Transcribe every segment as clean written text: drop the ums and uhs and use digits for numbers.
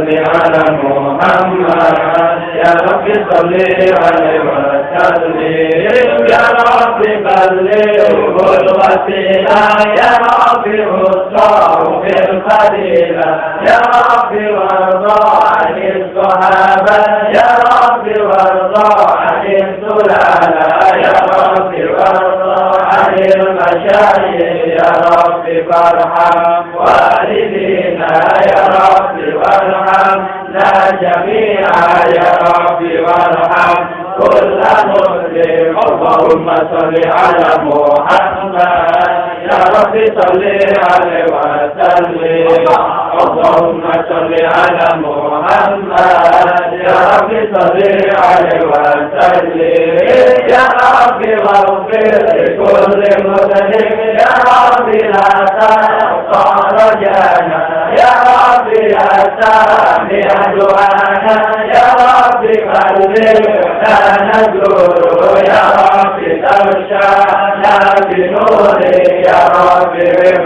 صل على محمد يا رب صل عليه وسلم يا رب بلغ الوسيلة يا رب وصاه في الفضيلة يا رب وارضى عن الصحابة يا رب وارضى عن السلالة يا رب وارضى عن المشايخ يا رب فارحم والدينا يا رب وارحمنا جميعا يا رب وارحم كل مسلم اللهم صل على محمد يا رب صل عليه وسلم اللهم صل على محمد يا رب صل عليه وسلم يا رب واغفر لكل مسلم يا رب لا تقطع رجانا يا رب يا سامع دعانا يا رب بلغنا نزور يا رب ترشانا بنور يا رب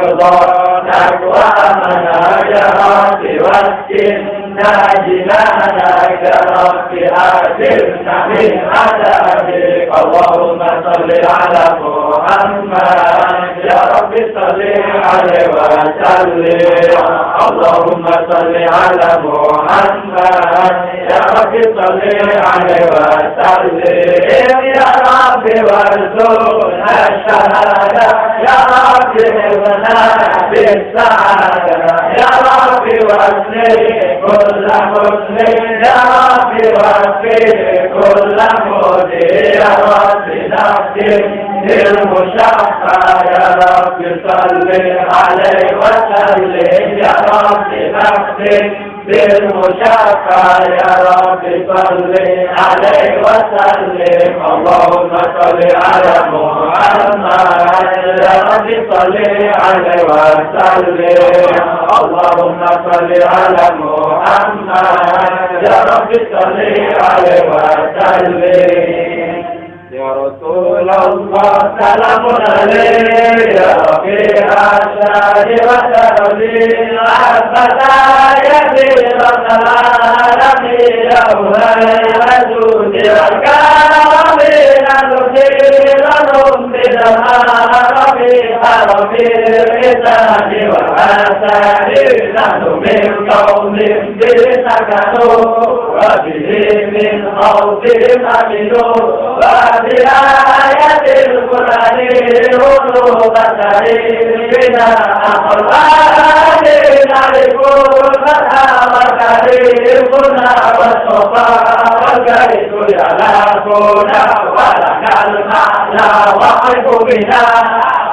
رضانا أكوامنا يا رب واسكننا جنانا يا رب أجرنا من عذابك اللهم صل على محمد يا رب صل عليه وسلم اللهم صل على محمد يا رب صل عليه وسلم يا رب وارزقنا الشهادة يا رب ابنا بالسعادة يا رب واسلم كل مسلم يا رب وفي كل مودي يا رب نختم بالمشفع يا رب صل عليه وسلم يا رب نختم بالمشفع يا رب صل عليه وسلم اللهم صل على محمد يا رب صل عليه وسلم اللهم صل على محمد يا رب صل عليه وسلم يا رسول الله سلام عليك يا رفيع الشهر وترضي عبدا يدير العالمين يوم الوجود والكرم نذكر لهم بالهرم حرم الرسال والحسن نحن من قوم به سكنوا وبه من خوف أمنوا وبآية القرآن هدوء بنا أقرآن نعرفون فتحا وكريمنا والصفا والكريم يلاقونا ولك المعنى وحب بنا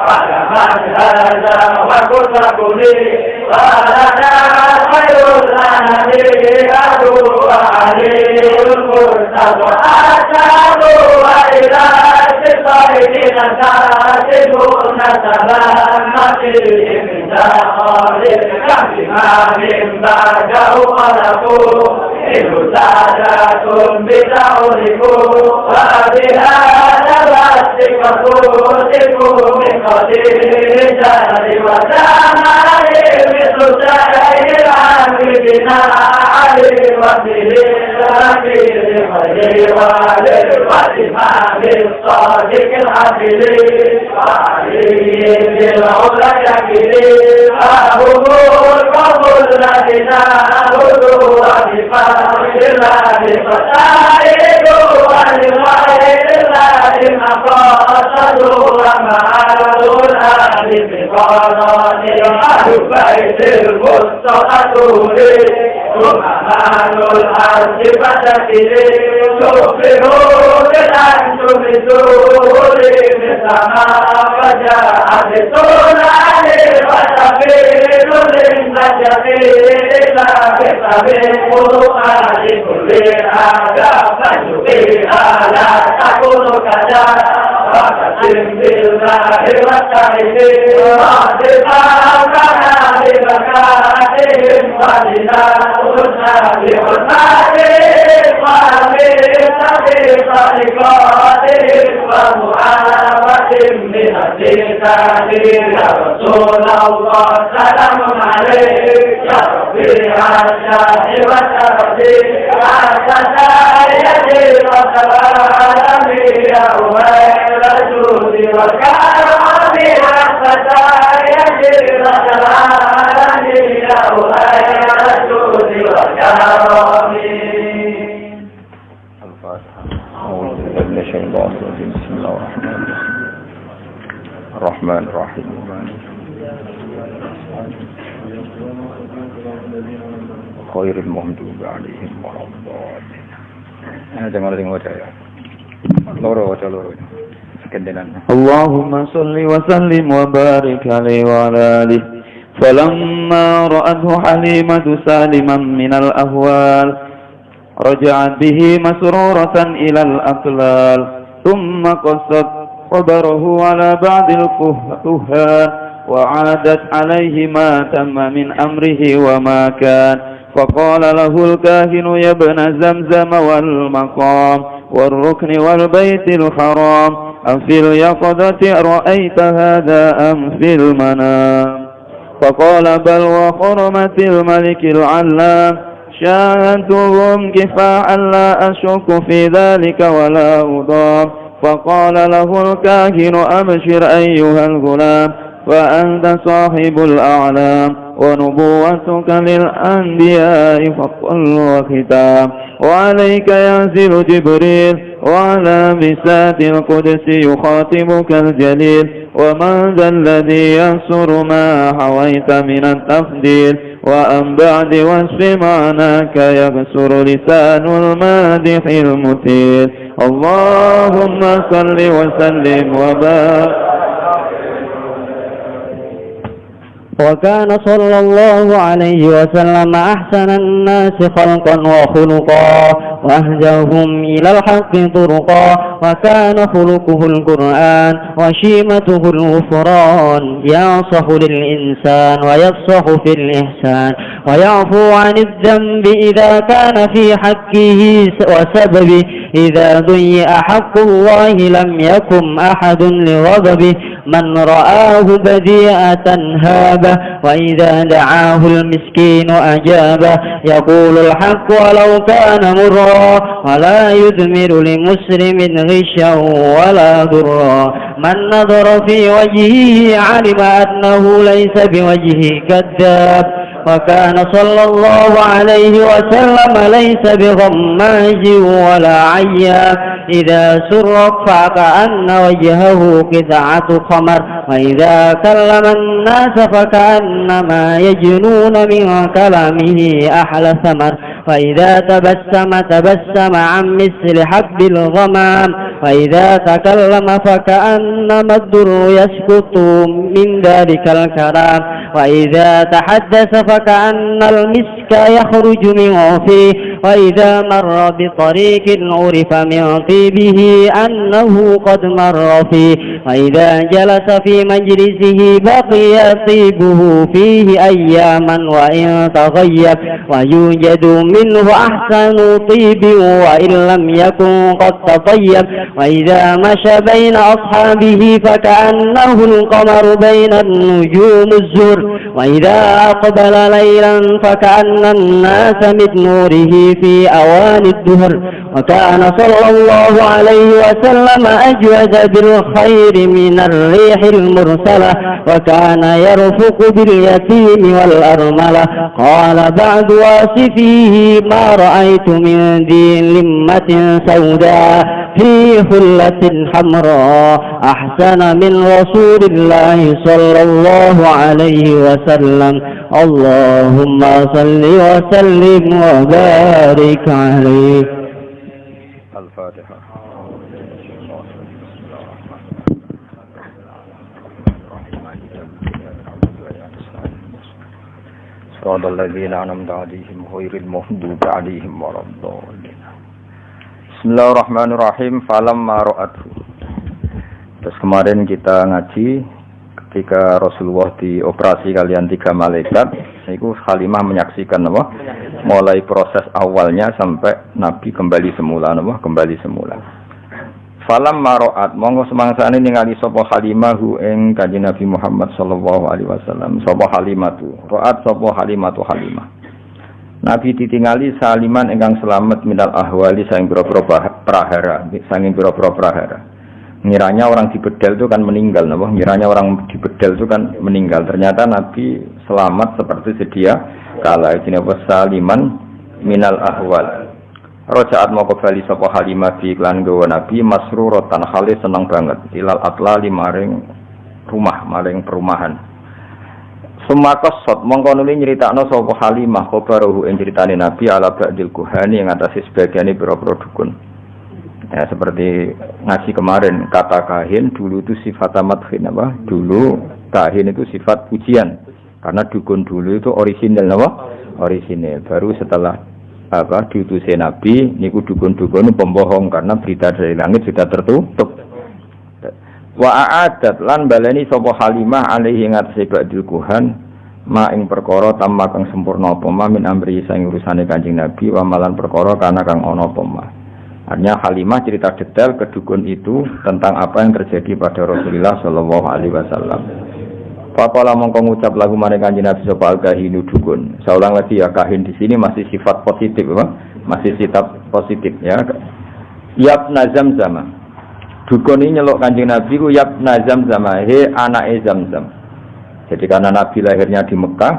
ولمن هذا وكل كلي ولنا خير الأنبياء أدعو عليه المرتضى أشهد وإلى صيدنا كاتبون سلامة الإمداد كما من بعده خلقوا إذ سادات بدعوه وبها نبتك فوتكوا من قدير جهل وزمان مثل سائر عبدنا علي وسيل الأمير خير والإمام الصادق العدل وعلي بالعلا يكفي أهو القبول لنا هدوء بفضل الله فتائب ولغير الله مقاصد ومعاد الأهل بقران أهل بيت المستقى ثم مال الأرض فتكلي تخبرون أنتم بسور السماء وجاءت سنان وتفير للنجم إلى بسبب قرآن كل حاجة فجبيها لا تكون كذا وقسم بالله والتعيد واصفا كان بمكانهم ولنا قلنا بحرماتهم ومن طريقاتهم ومعاوة من Ya Rasulullah salamun alaik ya Rabbi asyari wa tardi asasayati wa salami ya umayra judi wa karami asasayati wa salami ya umayra judi wa karami. Bismillahirrahmanirrahim. Khairul maghdubi 'alaihim waladdallin. Jangan ada yang baca ya. Loro. Sekendenan. Allahumma shalli wa sallim wa barik alaihi wa ala alihi. Falamma ra'athu Halimatu saliman min al-ahwal raja'at bihi masruratan ila al-atlal thumma qassat خبره على بعض الكهان وعادت عليه ما تم من أمره وما كان فقال له الكاهن يا ابن زمزم والمقام والركن والبيت الحرام أفي اليقظة رأيت هذا أم في المنام فقال بل وحرمة الملك العلام شاهدتهم كفاحا لا أشك في ذلك ولا أضام فقال له الكاهن أبشر أيها الغلام فأنت صاحب الأعلام ونبوتك للأنبياء فضل وختام وعليك ينزل جبريل وعلى بساط القدس يخاطبك الجليل ومن ذا الذي ينصر ما حويت من التفضيل وأن بعد وصف معناك يبصر لسان المادح المثير اللهم صل وسلم وبارك. وكان صلى الله عليه وسلم أحسن الناس خلقا وخلقا وأهداهم إلى الحق طرقا وكان خلقه القرآن وشيمته الغفران ينصح للإنسان ويفصح في الإحسان ويعفو عن الذنب إذا كان في حقه وسببه إذا ضيع حق الله لم يكن أحد لغضبه من رآه بديئة هابه وإذا دعاه المسكين أجابه يقول الحق ولو كان مرا ولا يثمر لمسلم غشا ولا ضرا من نظر في وجهه علم أنه ليس بوجهه كذاب وكان صلى الله عليه وسلم ليس بغماج ولا عياب إذا سر فكأن وجهه قطعة خمر وإذا كلم الناس فكأنما يجنون من كلامه أحلى ثمر وإذا تبسم عن مثل حب الغمام وإذا تكلم فكأنما الدر يسقط من ذلك الكلام وإذا تحدث فكأن المسك يخرج من فيه وإذا مر بطريق عرف من طيبه أنه قد مر فيه وإذا جلس في مجلسه بقي طيبه فيه أياما وإن تغيب ويوجد منه أحسن طيب وإن لم يكن قد تطيب وإذا مشى بين أصحابه فكأنه القمر بين النجوم الزهر وإذا أقبل ليلا فكأن الناس من نوره في أوان الدهر وكان صلى الله عليه وسلم أجود بالخير من الريح المرسلة وكان يرفق باليتيم والأرملة قال بعد واصفيه ما رأيت من ذي لمة سوداء في حلة حمراء أحسن من رسول الله صلى الله عليه وسلم اللهم صل وسلم وبارك عليه. الفاتحة. صراط الذين أنعمت عليهم غير المغضوب عليهم ولا الضالين. Bismillahirrahmanirrahim. Falamma ra'athu. Terus kemarin kita ngaji ketika Rasulullah dioperasi kalian 3 malaikat, itu Halimah menyaksikan apa? Mulai proses awalnya sampai Nabi kembali semula, apa? Kembali semula. Falam maroat monggo semangsane ningali sapa Halimah ing Kanjeng Nabi Muhammad sallallahu alaihi wasallam. Sapa Halimatu? Roat sapa Halimatu Halimah. Nabi ditingali saliman ingkang selamat minal ahwali saking pira-pira prahara, saking pira-pira prahara. Ngiranya orang di bedel itu kan meninggal, napa? Ngiranya orang di bedel itu kan meninggal. Ternyata Nabi selamat seperti sedia kala jenenge saliman minal ahwal. Rojaat mau kembali sapa Halimah bi iklan gawa Nabi masruratan hale seneng banget ilal atlali maring rumah maring perumahan. Sumakos mongko nuli nyritakno sapa Halimah khabaruhu ing critane Nabi ala ba'dil kuhani yang atase sebagiane pira-pira dukun. Ya seperti ngaji kemarin kata kahin dulu itu sifat madhin apa? Dulu kahin itu sifat pujian. Karena dukun dulu itu orisinal apa? Orisinal. Baru setelah diutusé Nabi niku dukun-dukun pembohong karena berita dari langit sudah tertutup. Wa a'adat lan baleni sapa Halimah alaihi ngatasi ba'dil kuhan ma ing perkara tamma kang sempurna apa ma min amri sang urusane Kanjeng Nabi wa malan perkara kana kang ana apa ma. Artinya Halimah cerita detail ke dukun itu tentang apa yang terjadi pada Rasulullah sallallahu alaihi wasallam. Faqala mongko ngucap lagu maring Kanjeng Nabi sapa al-kahinu dukun. Saya ulang lagi ya, kahin di sini masih sifat positif, apa? Masih sifat positif ya. Yabna Zamzam. Dukun ini nyeluk Kanjeng Nabi ku Yabna Zamzam, he anake Zamzam. Jadi karena Nabi lahirnya di Mekah,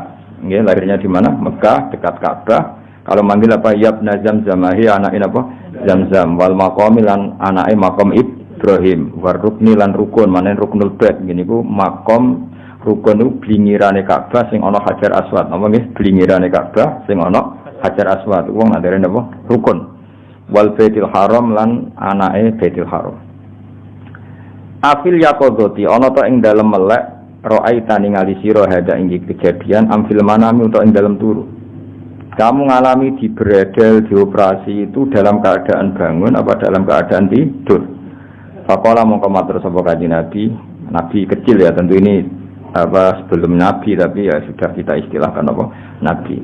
nggih, lahirnya di mana? Mekah dekat Ka'bah. Kalau manggil apa Yabna Zamzam, he anake apa? Zamzam wal maqami lan anake maqam Ibrahim, war rukni lan rukun, manen ruknul bait. Ngene iku maqam rukun itu blingirane Ka'bah sing ana Hajar Aswad. Apa nggih? Blingirane Ka'bah sing ana Hajar Aswad. Wong nak derene apa? Rukun. Wal Baitul Haram lan anake Baitul Haram. Afil yaqadati ana ta ing dalem melek ra'aita ningali sira hada ing kejadian amfil manami utawa ing dalem turu. Kamu ngalami di bredel dioperasi itu dalam keadaan bangun apa dalam keadaan tidur? Faqala mongko matur sapa Kanjeng Nabi, Nabi kecil ya tentu ini sebelum Nabi tapi ya sudah kita istilahkan apa Nabi.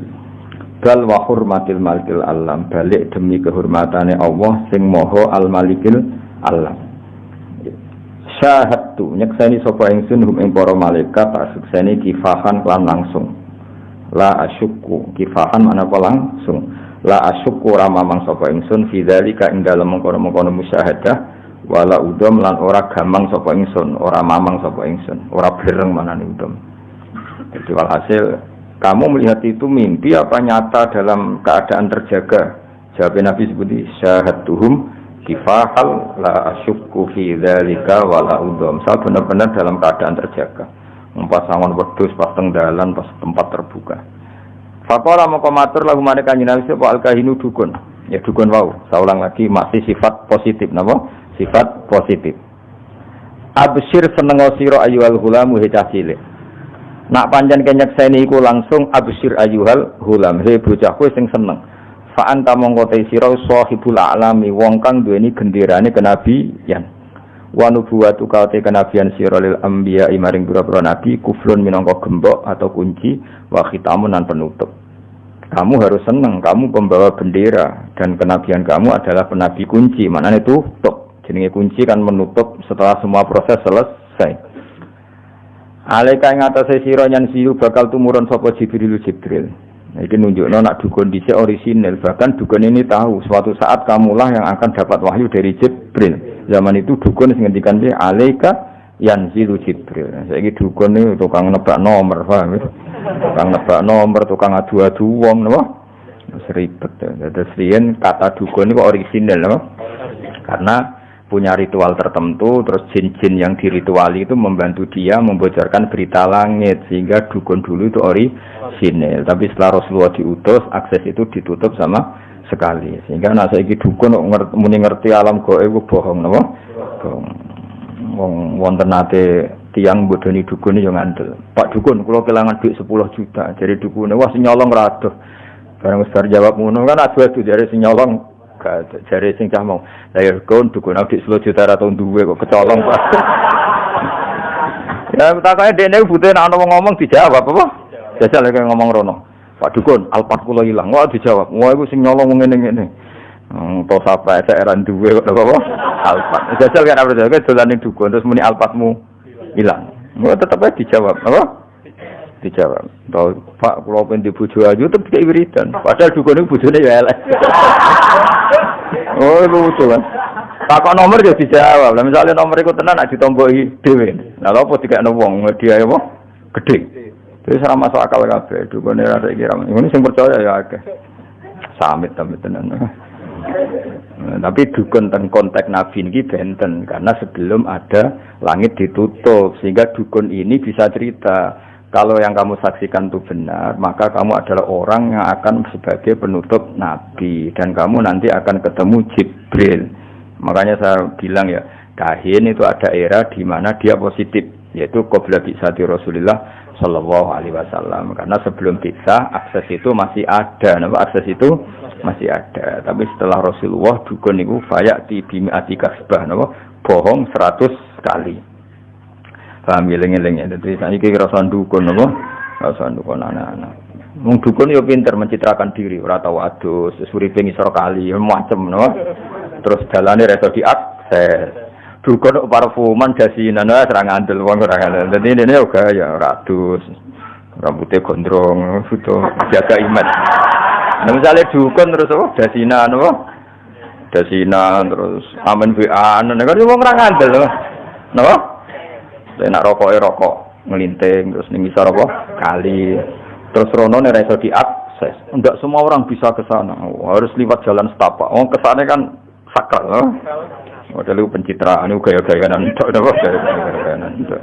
Bal wa hurmatil malikil alam, balik demi kehormatane Allah sing Maha al malikil alam. Syahadtu nyekseni sapa ingsun hum ing para malaikat tak sukseni kifahan lan langsung. La asyukku kifahan mana apa langsung. La asyukku ramamang sapa ingsun fi dzalika ing dalem mengkono-mengkono musyahadah. Wala udom lan ora gamang sapa ingsun, ora mamang sapa ingsun, ora blereng manane udom. Jadi walhasil kamu melihat itu mimpi apa nyata dalam keadaan terjaga? Jawab Nabi seperti syahadtuhum kifahal la asyukku fi dzalika wala udom. Saya benar-benar dalam keadaan terjaga. Pas sangon wedhus pas teng dalan pas tempat terbuka. Faqala moko matur lagu marang Kanjeng Nabi sapa al-kahinu dukun. Ya dukun wau. Saya ulang lagi masih sifat positif napa? Sifat positif. Absyir seneng sira ayyuhal ghulam he cah cilik. Nak pancen kenyekseni iku langsung absyir ayyuhal ghulam he bocah kowe sing seneng. Fa anta mongko te sira sahibul alami wong kang duweni genderane kenabian. Wa nubuwatu kaute kenabian sira lil anbiya maring pira-pira nabi kufrun minangka gembok atau kunci wa khitamun lan penutup. Kamu harus senang, kamu pembawa bendera dan kenabian kamu adalah penabi kunci. Maknanya tutup. Jenenge kunci kan menutup setelah semua proses selesai. Alaika ing atase sira nyan siyu bakal tumurun sapa Jibril. Nah, iki nunjukno nak dukun dhisik orisinal, bahkan dukun ini tahu suatu saat kamulah yang akan dapat wahyu dari Jibril. Zaman itu dukun sing ngendikan piye alaika yanzilu Jibril. Nah, saiki dukun iki tukang nebak nomor, paham ya? Tukang nebak nomor, tukang adu-adu wong napa? Seribet. Terus riyen kata dukun itu orisinal napa? Karena punya ritual tertentu, terus jin-jin yang dirituali itu membantu dia membocorkan berita langit, sehingga dukun dulu itu orisinil. Tapi setelah Rasulullah diutus, akses itu ditutup sama sekali, sehingga saiki dukun muni ngerti alam gaib itu bohong, napa? Bohong. Wonten nate tiyang bodoni dukun yo ngandel. Pak dukun, kula kelangan duit 10 juta. Jadi dukune, wah sing nyolong ra adoh. Bareng wis jawab ngono kan adu-adu jare sing nyolong jare sing cah mau lahir kon dukun adik 10 juta ra tau duwe kok kecolong Pak. Ya takane dene butuh nek ana wong ngomong dijawab apa? Jajal lek ngomong rono. Pak dukun alpat kula ilang. Wah dijawab. Wah iku sing nyolong ngene-ngene. To sapa eran duwe kok apa? Alfat. Jajal kan apa jajal dolan ning dukun terus muni alfatmu ilang. Engko tetep ae dijawab, apa? Dijawab. To Pak kula pengen dibojo ayu tetep dikek wiridan. Padahal dukun iku bojone ya elek. Oh, lucu kan. Takok nomor ya dijawab. Lah misale nomor iku tenan nak ditomboki dhewe. Lah lha apa dikekno wong dia apa? Gedhe. Terus ora masuk akal kabeh. Dukune ra kira. Ngono sing percaya ya akeh. Samit tenan. Tapi dukun teng konteks Nabi ini benten karena sebelum ada langit ditutup sehingga dukun ini bisa cerita kalau yang kamu saksikan itu benar maka kamu adalah orang yang akan sebagai penutup Nabi dan kamu nanti akan ketemu Jibril. Makanya saya bilang ya kahin itu ada era di mana dia positif yaitu qabla bi'tsati Rasulullah sallallahu alaihi wasallam karena sebelum bisa akses itu masih ada. Akses itu masih ada, tapi setelah Rasulullah dukun niku fayati bimi'ati kasbah napa bohong 100 kali. Paham eling-eling ya. Dadi saiki rasa dukun napa? Rasa dukun anak-anak. Wong dukun yo pinter mencitrakan diri, ora tau adus, uripe ngisor kali, macem napa. Terus dalane reso diakses. Dukun kok parfuman dasinan wae ora ngandel wong ora ngandel. Dadi dene yo gaya ora adus. Rambutnya gondrong, itu jaga iman. Nah, misalnya dukun terus apa? Dasinan apa? Dasinan terus amen WA-an. Nek wong ora ngandel lho. Napa? Lek nak rokok ngelinting terus ning ngisor apa? Kali. Terus rono nek iso diakses. Enggak semua orang bisa ke sana. Harus lewat jalan setapak. Wong kesane kan sakral lho. Model pencitraan itu gaya-gayaan ndak napa gaya-gayaan ndak.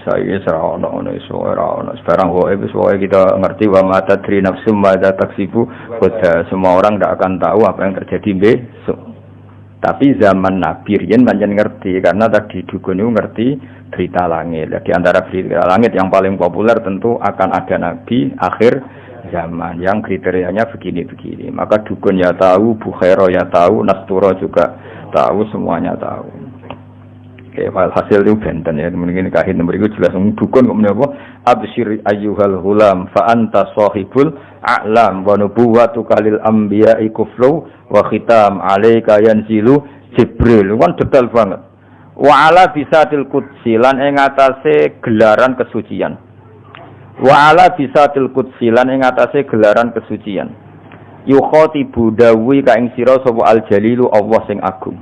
Saya serah ono sekarang kita ngerti wa mata tri nafsum mata taksibu semua orang tidak akan tahu apa yang terjadi besok. Tapi zaman Nabi riyen pancen ngerti karena tadi dukun itu ngerti berita langit. Di antara berita langit yang paling populer tentu akan ada Nabi akhir zaman yang kriterianya begini-begini. Maka dukun ya tahu, Bukhaira ya tahu, Nasturo juga tahu, semuanya tahu. Oke, hasil itu benten ya, mungkin kahin nomor itu jelas dukun kok menapa absyir ayyuhal hulam fa anta sahibul a'lam wa nubuwwatuka lil anbiya'i kuflu wa khitam alayka yanzilu Jibril. Kan detail banget. Wa ala bisatil qudsi lan ing atase gelaran kesucian. Wa ala bisatil qudsi lan ing atase gelaran kesucian. Yukhatibu dawi ka ing sira sapa al jalilu Allah sing agung.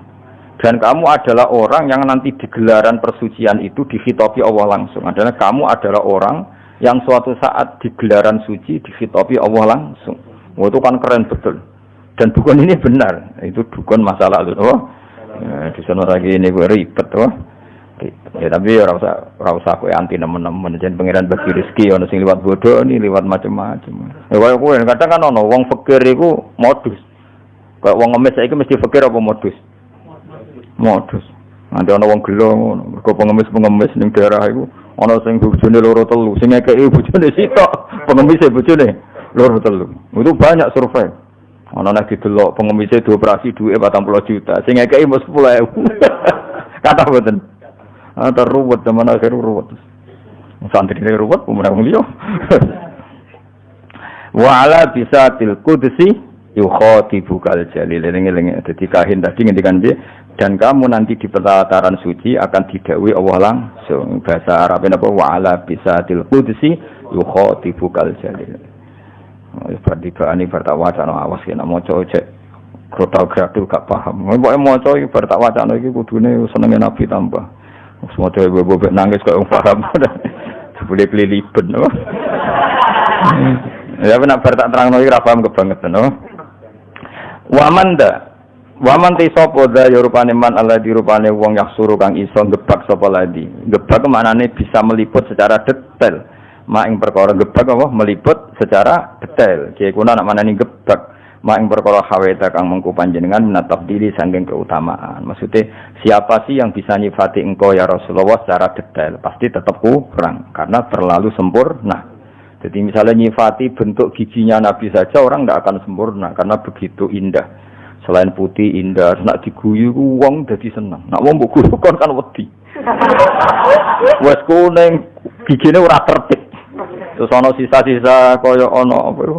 Dan kamu adalah orang yang nanti di gelaran persucian itu dikhitabi Allah langsung. Adalah kamu adalah orang yang suatu saat di gelaran suci dikhitabi Allah langsung. Oh, itu kan keren betul. Dan dukun ini benar. Itu dukun masa lalu. Oh, di sana lagi ini gue ribet. Oh. Ya, tapi ora usah kowe anti nemen-nemen. Jan pangeran bagi rezeki ono sing liwat bodoh ini liwat macam-macam. Ya kowe kadang kan ono wong fakir iku modus. Kayak wong ngemis saiki mesti fakir apa modus? Modus. Nanti ana wong gelo ngono. Mergo pengemis ning daerah iku ana sing bojone loro telu, sing ngekeki bojone sitok, pengemis bojone loro telu. Itu banyak survei. Ana nek didelok pengemis dioperasi duwe 40 juta, sing ngekeki mos 10.000. Kata mboten. Ana ruwet temen akhir ruwet. Santri ne ruwet pemenang liya. Wa ala bisatil qudsi yukhatibukal jalil. Eling-eling dadi kahin tadi ngendikan piye? Dan kamu nanti di pelataran suci akan didhawuhi Allah langsung. Bahasa Arabnya apa? Wa ala bisatil qudsi yukhatibukal jalil. Berdibani bertawacana awas kena maca cek grotau-gratu gak paham. Pokoke maca iki bertawacana iki kudune senenge Nabi tambah. Semoga ibu-ibu nangis kok paham. Boleh kelilipan no. Ya benar bertak terangno iki ra paham kebangetan no. Waman te sapa da ya rupane man Allah di rupane wong yaksuru kang iso gebak sapa ladi. Gebak maknane bisa meliput secara detail. Mak ing perkara gebak apa meliput secara detail. Ki kuna nak manani gebak mak ing perkara haweta kang mengku panjenengan menatafdili saking keutamaan. Maksudnya siapa sih yang bisa nyifati engkau ya Rasulullah secara detail? Pasti tetap kurang karena terlalu sempurna. Jadi misalnya nyifati bentuk giginya Nabi saja orang tidak akan sempurna karena begitu indah. Selain putih indah, nak diguyu wong dadi seneng. Nak wong mbok guyu kan wedi. Wes kuning gigine ora tertib. Terus ana sisa-sisa kaya ana apa iku?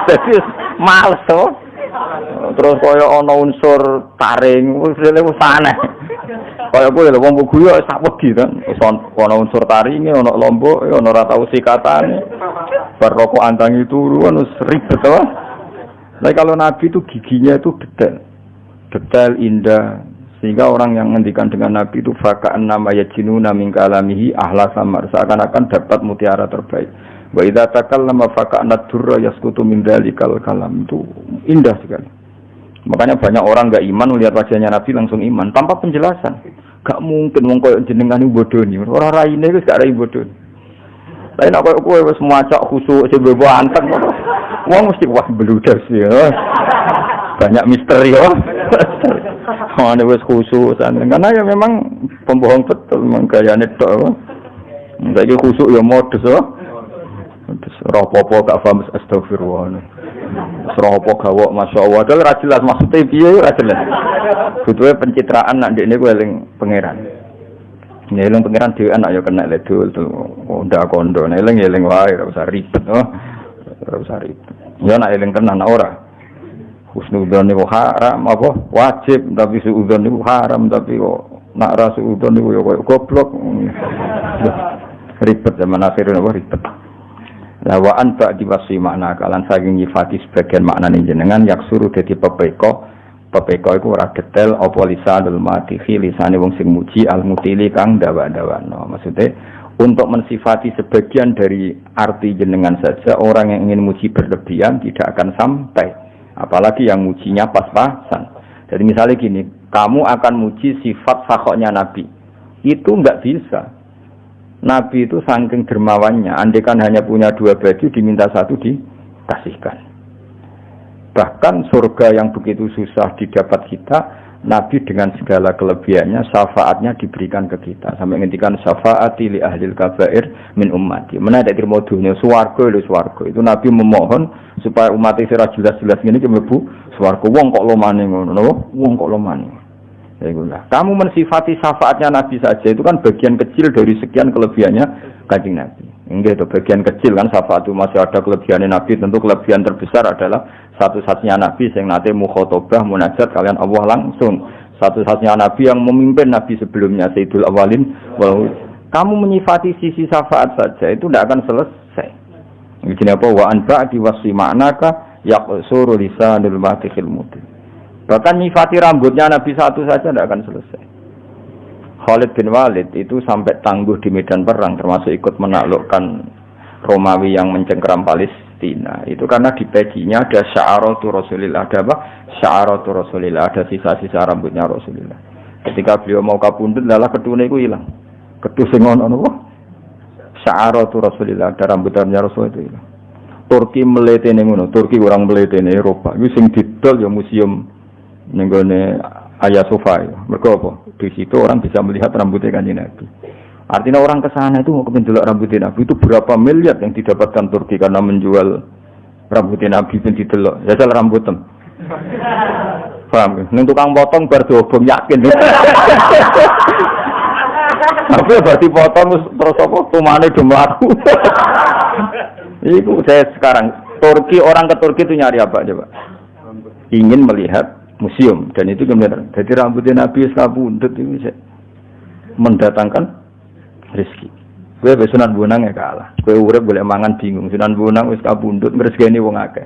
Dadi males to. Terus kaya ana unsur taring, wis aneh. Kaya kowe lho wong guyu sak wedi kan. Wis ana unsur taringe, ana lomboke, ana ora tau sikatane. Bar rokok antangi turu kan wis ribet to. Nah kalau Nabi itu giginya itu detail indah, sehingga orang yang menghentikan dengan Nabi itu faka'an nama yajinuna min kalamihi ahla samar, seakan-akan dapat mutiara terbaik. Wa idza takallama faka'an ad-durra yasqutu min dalikal kalam, itu indah sekali. Makanya banyak orang enggak iman melihat wajahnya Nabi langsung iman tanpa penjelasan. Gak mungkin wong koyo jenengan bodoni, ora raine wis gak rai bodoni. Lain apa kowe wis macak khusuk sebebo anteng ngono. Wong mesti wah bludas ya. Banyak misteri ya. Ana wis khusuk santen. Karena ya memang pembohong betul memang gayane tok. Saiki khusuk ya modus ya. Terus rapopo gak paham astagfirullah. Rapopo gawok masyaallah. Padahal ra jelas maksude piye ora jelas. Butuhe pencitraan nak ndekne kowe eling pangeran. Nyeling pangeran dhewe anak ya kena ledul tuh ndak kondo nyeling wae ora usah ribet ora usah ribet ya nek eling tenan ora husnudzon niku haram apa wajib tapi suudzon niku haram tapi kok nak ra suudzon niku ya koyo goblok ribet zaman akhir napa ribet lawaan tak diwasi makna kalan saking nyifati sebagian maknane jenengan yaksuru dadi pepeko iku ora detail apa lisanul matihi lisane wong sing muji al-mutili kang dawa-dawano. Maksudnya untuk mensifati sebagian dari arti jenengan saja orang yang ingin muji berlebihan tidak akan sampai. Apalagi yang mujinya pas-pasan. Jadi misalnya gini, kamu akan muji sifat sakhoknya Nabi. Itu enggak bisa. Nabi itu saking dermawannya, andaikan hanya punya 2 baju diminta 1 dikasihkan. Bahkan surga yang begitu susah didapat kita, Nabi dengan segala kelebihannya, syafaatnya diberikan ke kita. Sampai ngendikan syafaati li ahlil kabair min ummati. Mana ada terima dunia, swarga lho swarga. Itu Nabi memohon supaya umat Israel jelas-jelas gini ke mlebu swarga. Wong kok lomane ngono, wong kok lomane. Ya itulah. Kamu mensifati syafaatnya Nabi saja itu kan bagian kecil dari sekian kelebihannya Kanjeng Nabi. Enggak itu bagian kecil kan syafaat itu masih ada kelebihannya Nabi. Tentu kelebihan terbesar adalah satu-satunya Nabi yang nanti mukhotobah munajat kalian Allah langsung. Satu-satunya Nabi yang memimpin Nabi sebelumnya Sayyidul Awalin. Kamu menyifati sisi syafaat saja itu tidak akan selesai. Begini apa wa an ba'di wasfi ma'naka yaqsuru lisanul matikhil mudin. Bahkan nyifati rambutnya Nabi satu saja tidak akan selesai. Khalid bin Walid itu sampai tangguh di medan perang termasuk ikut menaklukkan Romawi yang mencengkeram Palestina. Itu karena di peginya ada sya'aratu Rasulillah, ada apa? Sya'aratu Rasulillah, ada sisa-sisa rambutnya Rasulillah. Ketika beliau mau kabundut lalah kedune iku ilang. Kedus sing ono apa? Sya'aratu Rasulillah, ada rambutnya Rasul itu ilang. Turki meletene ngono, Turki orang meletene Eropa. Iku sing didol ya museum ning gone Hagia Sophia. Mergo apa? Di situ orang bisa melihat rambutnya Kanjeng Nabi. Artinya orang ke sana itu mau kependelok rambutnya Nabi itu berapa miliar yang didapatkan Turki karena menjual rambutnya Nabi pun didelok. Ya salah rambutem. Paham? Ning tukang potong bar dobong yakin. Tapi berarti potong terus apa tumane do mlaku. Iku saya sekarang Turki orang ke Turki itu nyari apa coba? Ingin melihat museum dan itu kemudian jadi rambutnya Nabi kabundut itu bisa mendatangkan rezeki. Kowe wis Sunan Bonang ya kalah. Kowe urip golek mangan bingung. Sunan Bonang wis kabundut ngresgeni wong akeh.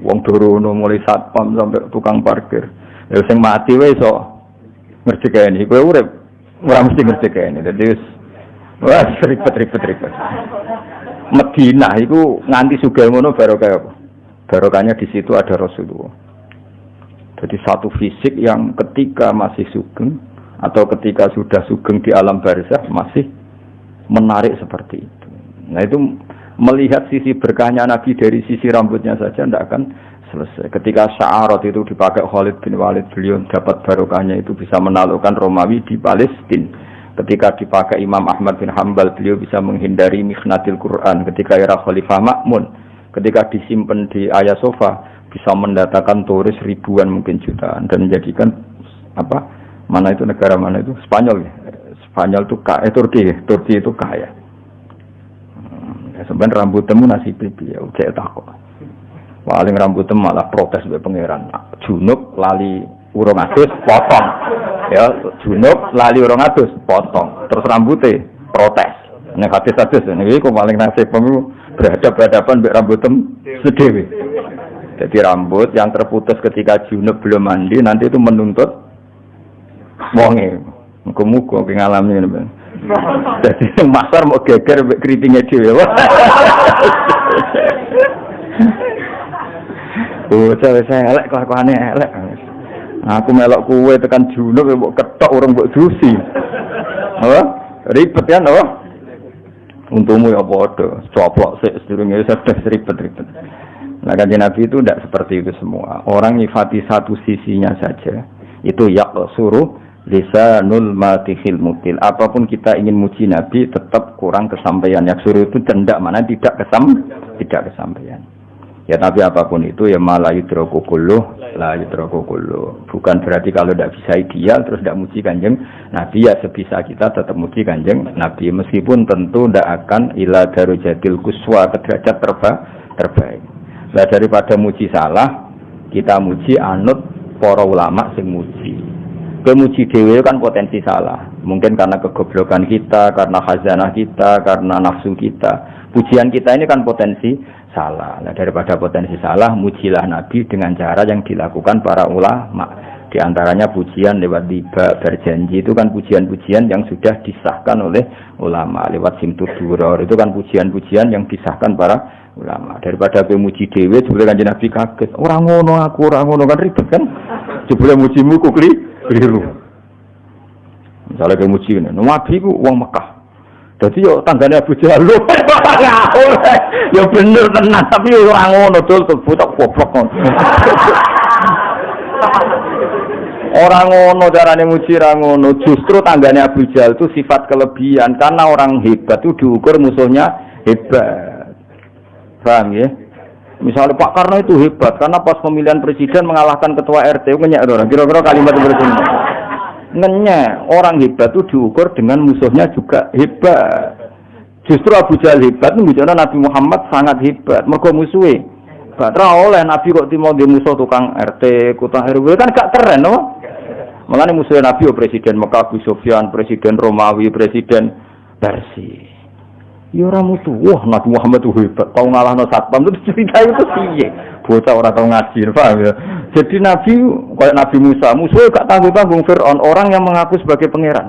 Wong dorono mulai satpam sampai tukang parkir. Ya sing mati wae iso ngresgeni. Kowe urip ora mesti ngresgeni. Dadi wis wah ribet. Madinah iku nganti sugih ngono barokah apa? Barokahnya di situ ada Rasulullah. Jadi satu fisik yang ketika masih sugeng atau ketika sudah sugeng di alam barzah masih menarik seperti itu. Nah itu melihat sisi berkahnya Nabi dari sisi rambutnya saja tidak akan selesai. Ketika sya'arat itu dipakai Khalid bin Walid, beliau dapat barokahnya itu bisa menaklukkan Romawi di Palestina. Ketika dipakai Imam Ahmad bin Hanbal, beliau bisa menghindari mikhnatil Quran. Ketika era Khalifah Ma'mun, ketika disimpan di Hagia Sophia, bisa mendatangkan turis ribuan mungkin jutaan dan menjadikan apa mana itu negara mana itu Spanyol ya. Spanyol itu kaya, Turki itu kaya. Sebenarnya rambut temu nasib piye ya cek takok. Paling rambut malah protes mbek pangeran. Junub lali urung adus potong. Ya, junub lali urung adus potong. Terus rambutnya protes. Nek hadis-hadis niki kok paling nasib pemu berhadapan mbek rambut sedewe. Jadi rambut yang terputus ketika junub belum mandi nanti itu menuntut wonge. Muga-muga ngalami ngene. Jadi masar mau geger mbek keritinge dhewe. Oh, saya elek kelakuane elek. Aku melok kuwe tekan junub mbok ketok urung mbok dusi. Apa? Ribet kan, apa? Untungmu ya padha, coplok sik sedurunge sedes ribet-ribet. Nah, Kanjeng Nabi itu tidak seperti itu semua. Orang nyifati satu sisinya saja. Itu yaqsuru lisanul matihil mutil. Apapun kita ingin muji Nabi tetap kurang kesampaian. Yaqsuru itu cendak mana tidak kesampaian. Ya tapi apapun itu ya malah yudroku kulluh, la yudroku kulluh. Bukan berarti kalau tidak bisa ideal terus tidak muji Kanjeng Nabi, ya sebisa kita tetap muji Kanjeng Nabi. Meskipun tentu tidak akan ila darujatil kuswa ke derajat terbaik. Lah daripada muji salah, kita muji anut para ulama sing muji. Kemuji dhewe kan potensi salah. Mungkin karena kegoblokan kita, karena khazanah kita, karena nafsu kita. Pujian kita ini kan potensi salah. Nah, daripada potensi salah, mujilah Nabi dengan cara yang dilakukan para ulama. Di antaranya pujian lewat tiba berjanji, itu kan pujian-pujian yang sudah disahkan oleh ulama. Lewat simtud duror, itu kan pujian-pujian yang disahkan para ulama. Daripada memuji dewe, jebule Kanjeng Nabi kaget. Orang ngono kan ribet kan? Jebule mujimu kok keliru. Misalnya kemuji ini, Nabi ku wong Mekah. Jadi yo tanggane Abu Jahal. Ya bener tenan, tapi ora ngono dul butak goblok ngono. Ora ngono carane muji ra ngono. Justru tanggane Abu Jahal itu sifat kelebihan karena orang hebat itu diukur musuhnya hebat. Paham ya? Misalnya Pak Karno itu hebat karena pas pemilihan presiden mengalahkan ketua RT, ngenyek ora? Kira-kira kalimat seperti ini. Ngenyek, orang hebat itu diukur dengan musuhnya juga hebat. Justru Abu Jahal hebat, menunjukkan Nabi Muhammad sangat hebat. Mergo musuhe. Batra oleh Nabi kok timo di musuh tukang RT, tukang RW kan gak keren, no? Makanya musuhnya Nabi presiden Mekah, Abu Sufyan, presiden Romawi, presiden Persia. Ya ora mutu. Wah, Nabi Muhammad itu hebat. Tau ngalahno satpam itu cerita itu piye? Bocah ora tau ngaji, paham ya? Jadi Nabi kayak Nabi Musa, musuh gak tanggung-tanggung Firaun, orang yang mengaku sebagai pangeran.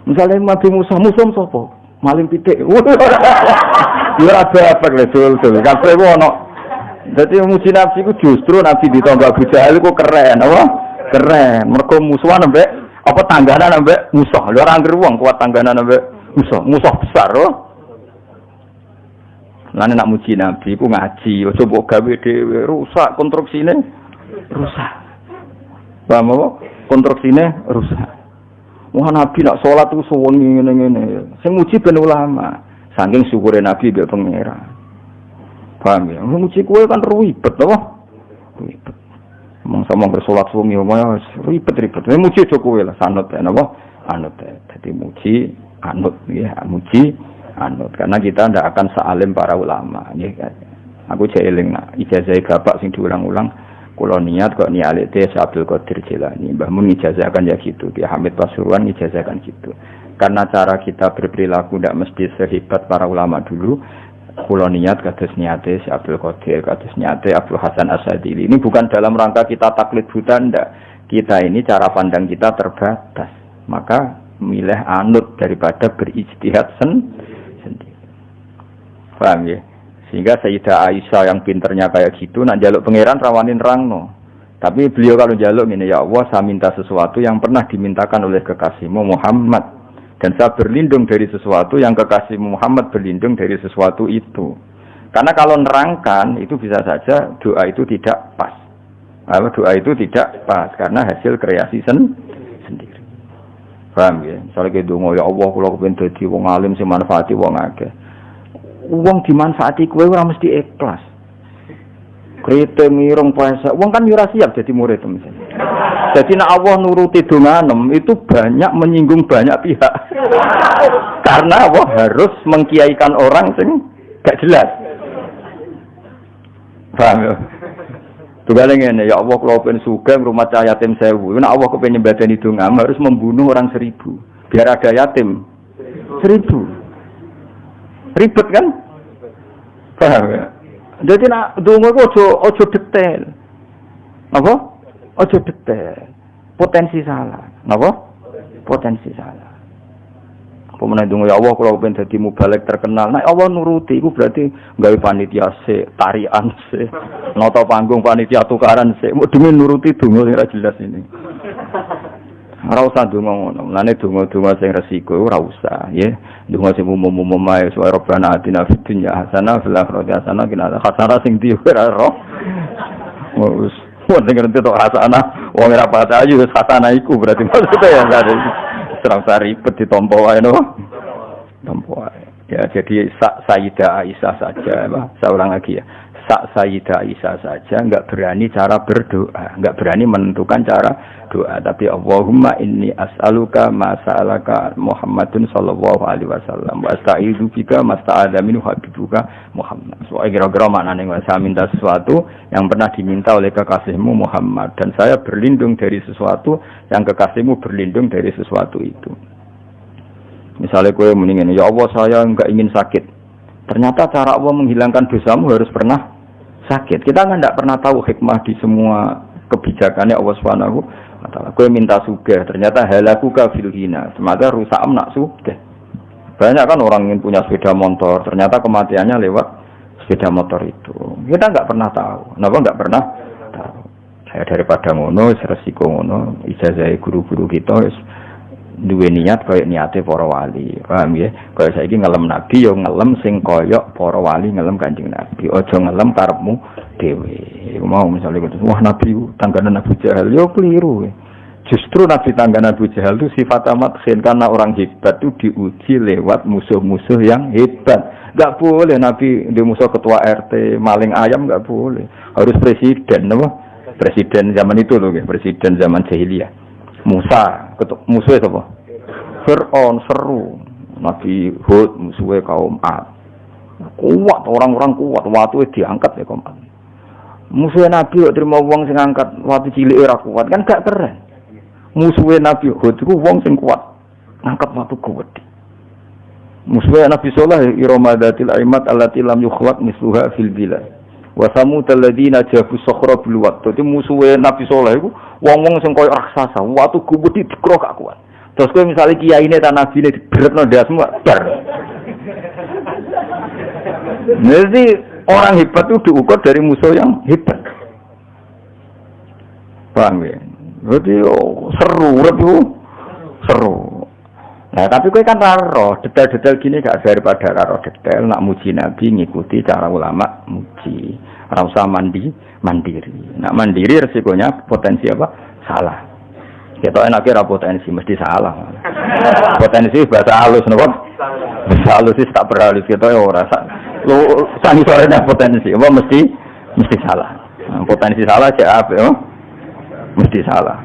Misalnya Nabi Musa, musuh sapa? Maling pitik. Ya apa le dul. Kabeh ono. Dadi muji Nabi ku justru Nabi ditambah Abu Jahal ku keren, apa? Keren. Mergo musuhan ambek apa tangganan ambek musuh. Lha ora anggere wong kuat tangganan ambek musuh besar loh. Lan nak muji Nabi ku ngaji, aja mbok gawe dhewe rusak konstruksine. Rusak. Paham apa? Konstruksine rusak. Wah Nabi nak salat ku suwengi ngene-ngene. Sing muji ben ulama. Saking syukure Nabi mbek pangeran. Paham ya? Muji kowe kan ribet apa? Ribet. Mong-mong bersolat suwengi omae ribet-ribet. Muji aja kowe lah sanut ya napa? Anut. Dadi muji anut ya, muji anut karena kita ndak akan sealim para ulama nggih kan. Aku jeeling nak ijazah bapak sing diulang-ulang kula niat kok nialite Abdul Qadir Jilani Mbah Mun ijazahkan ya gitu, Ki Hamid Pasuruan ijazahkan gitu. Karena cara kita berperilaku ndak mesti sehebat para ulama dulu. Kula niat kados niate Abdul Qadir, kados niate Abdul Hasan Asadili. Ini bukan dalam rangka kita taklid buta ndak. Kita ini cara pandang kita terbatas. Maka milih anut daripada berijtihad sendiri. Paham ya? Sehingga Sayyidah Aisyah yang pinternya kayak gitu nak njaluk pangeran rawanin rangno. Tapi beliau kalau njaluk ngene, ya Allah saya minta sesuatu yang pernah dimintakan oleh kekasihmu Muhammad dan saya berlindung dari sesuatu yang kekasihmu Muhammad berlindung dari sesuatu itu. Karena kalau nerangkan itu bisa saja doa itu tidak pas. Doa itu tidak pas karena hasil kreasi sendiri. Paham ya? Misalnya kita ngomong, ya Allah, kalau kepengen jadi wong alim, sing manfaati wong akeh. Wong dimanfaati kowe ora mesti ikhlas. Krite mirung puasa, wong kan ora siap jadi murid misalnya. Jadi nek Allah nuruti donganem itu banyak menyinggung banyak pihak. Karena Allah harus mengkiaikan orang sing gak jelas. Paham ya? Tugale ngene, ya Allah kula pengen sugih rumah cah yatim 1000. Nek Allah kepengin nyembadani donga harus membunuh orang 1000 biar ada yatim 1000. Ribet kan? Paham ya? Jadi nak donga ku ojo detail. Apa? Ojo detail. Potensi salah. Napa? Potensi salah. Pemenang donga ya Allah kalau pengen dadi mubalek terkenal. Nah Allah nuruti iku berarti gawe panitia sik, tarian sik, nata panggung panitia tukaran sik. Mau demi nuruti donga sing ora jelas ini. Ora usah donga ngono. Mulane donga-donga sing resiko ora usah, ya. Donga sing umum-umum ae suara Rabbana atina fid dunya hasanah fil akhirati hasanah qina adzabannar sing di ora ro. Wes, wong ngerti tok hasanah, wong ora pati ayu wis hasanah iku berarti maksudnya ya enggak serang ribet ditompo wae no. Tompo wae. Ya jadi Sayyidah Aisyah saja, seorang lagi ya. Sayyidah Aisyah saja enggak berani cara berdoa, enggak berani menentukan cara doa, tapi Allahumma inni as'aluka ma sa'alaka Muhammadun sallallahu alaihi wasallam wa asta'izu bika masta'adza minhu habibuka Muhammad. Soale kira-kira maknane saya minta sesuatu yang pernah diminta oleh kekasihmu Muhammad dan saya berlindung dari sesuatu yang kekasihmu berlindung dari sesuatu itu. Misalnya kowe muni ngene, ya Allah saya enggak ingin sakit. Ternyata cara Allah menghilangkan dosamu harus pernah sakit. Kita kan tidak pernah tahu hikmah di semua kebijakannya Allah Subhanahu wa taala. Kowe minta sugih, ternyata halaku ka fil hina. Semata rusak nak sugih. Banyak kan orang ingin punya sepeda motor, ternyata kematiannya lewat sepeda motor itu. Kita enggak pernah tahu. Kenapa enggak pernah tahu? Saya daripada ngono, resiko ngono, ijazah guru-guru kita wis duwe niat kaya niate para wali. Paham ya? Kaya saiki ngelem nabi yo ngelem sing kaya para wali ngelem Kanjeng Nabi. Aja ngelem karepmu dhewe. Iku mau misale wah nabi tangganan Abu Jahal yo keliru. Justru nabi tangganan Abu Jahal itu sifat amat khin karena orang hebat itu diuji lewat musuh-musuh yang hebat. Enggak boleh nabi di musuh ketua RT maling ayam enggak boleh. Harus presiden apa? Presiden zaman itu loh, presiden zaman jahiliyah. Musa, musuhnya siapa? Fir'aun, seru. Nabi Hud, musuhnya kaum Ad. Kuat, orang-orang kuat. Waktu diangkat ya kaum Ad. Musuhnya Nabi, terima uang sing angkat. Waktu cilik era kuat, kan gak keren. Musuhnya Nabi Hud, itu uang sing kuat. Angkat waktu kuat. Musuhnya Nabi Soleh, Iramadatil Aimat, allati lam yukhlaq misluha fil bilad. Wa samud alladziina jabu sakhra bil wat. Dadi musuhe Nabi Saleh iku wong-wong sing koyo raksasa, watu gede dikrok gak kuat. Terus kowe misale kiyaine ta nabine dibretno ndasmu bar. Jadi orang hebat itu diukur dari musuh yang hebat. Paham ya? Jadi seru, seru. Nah, tapi kowe kan raro, detail-detail gini gak daripada raro detail nak muji Nabi ngikuti cara ulama muji. Ora usah mandiri. Nak mandiri resikonya potensi apa? Salah. Kita enaknya potensi mesti salah. Potensi bahasa halus napa? Bahasa halus tak berhalus kita ora lu sangi soalnya potensi apa mesti salah. Nah, potensi salah siapa ya? Mesti salah.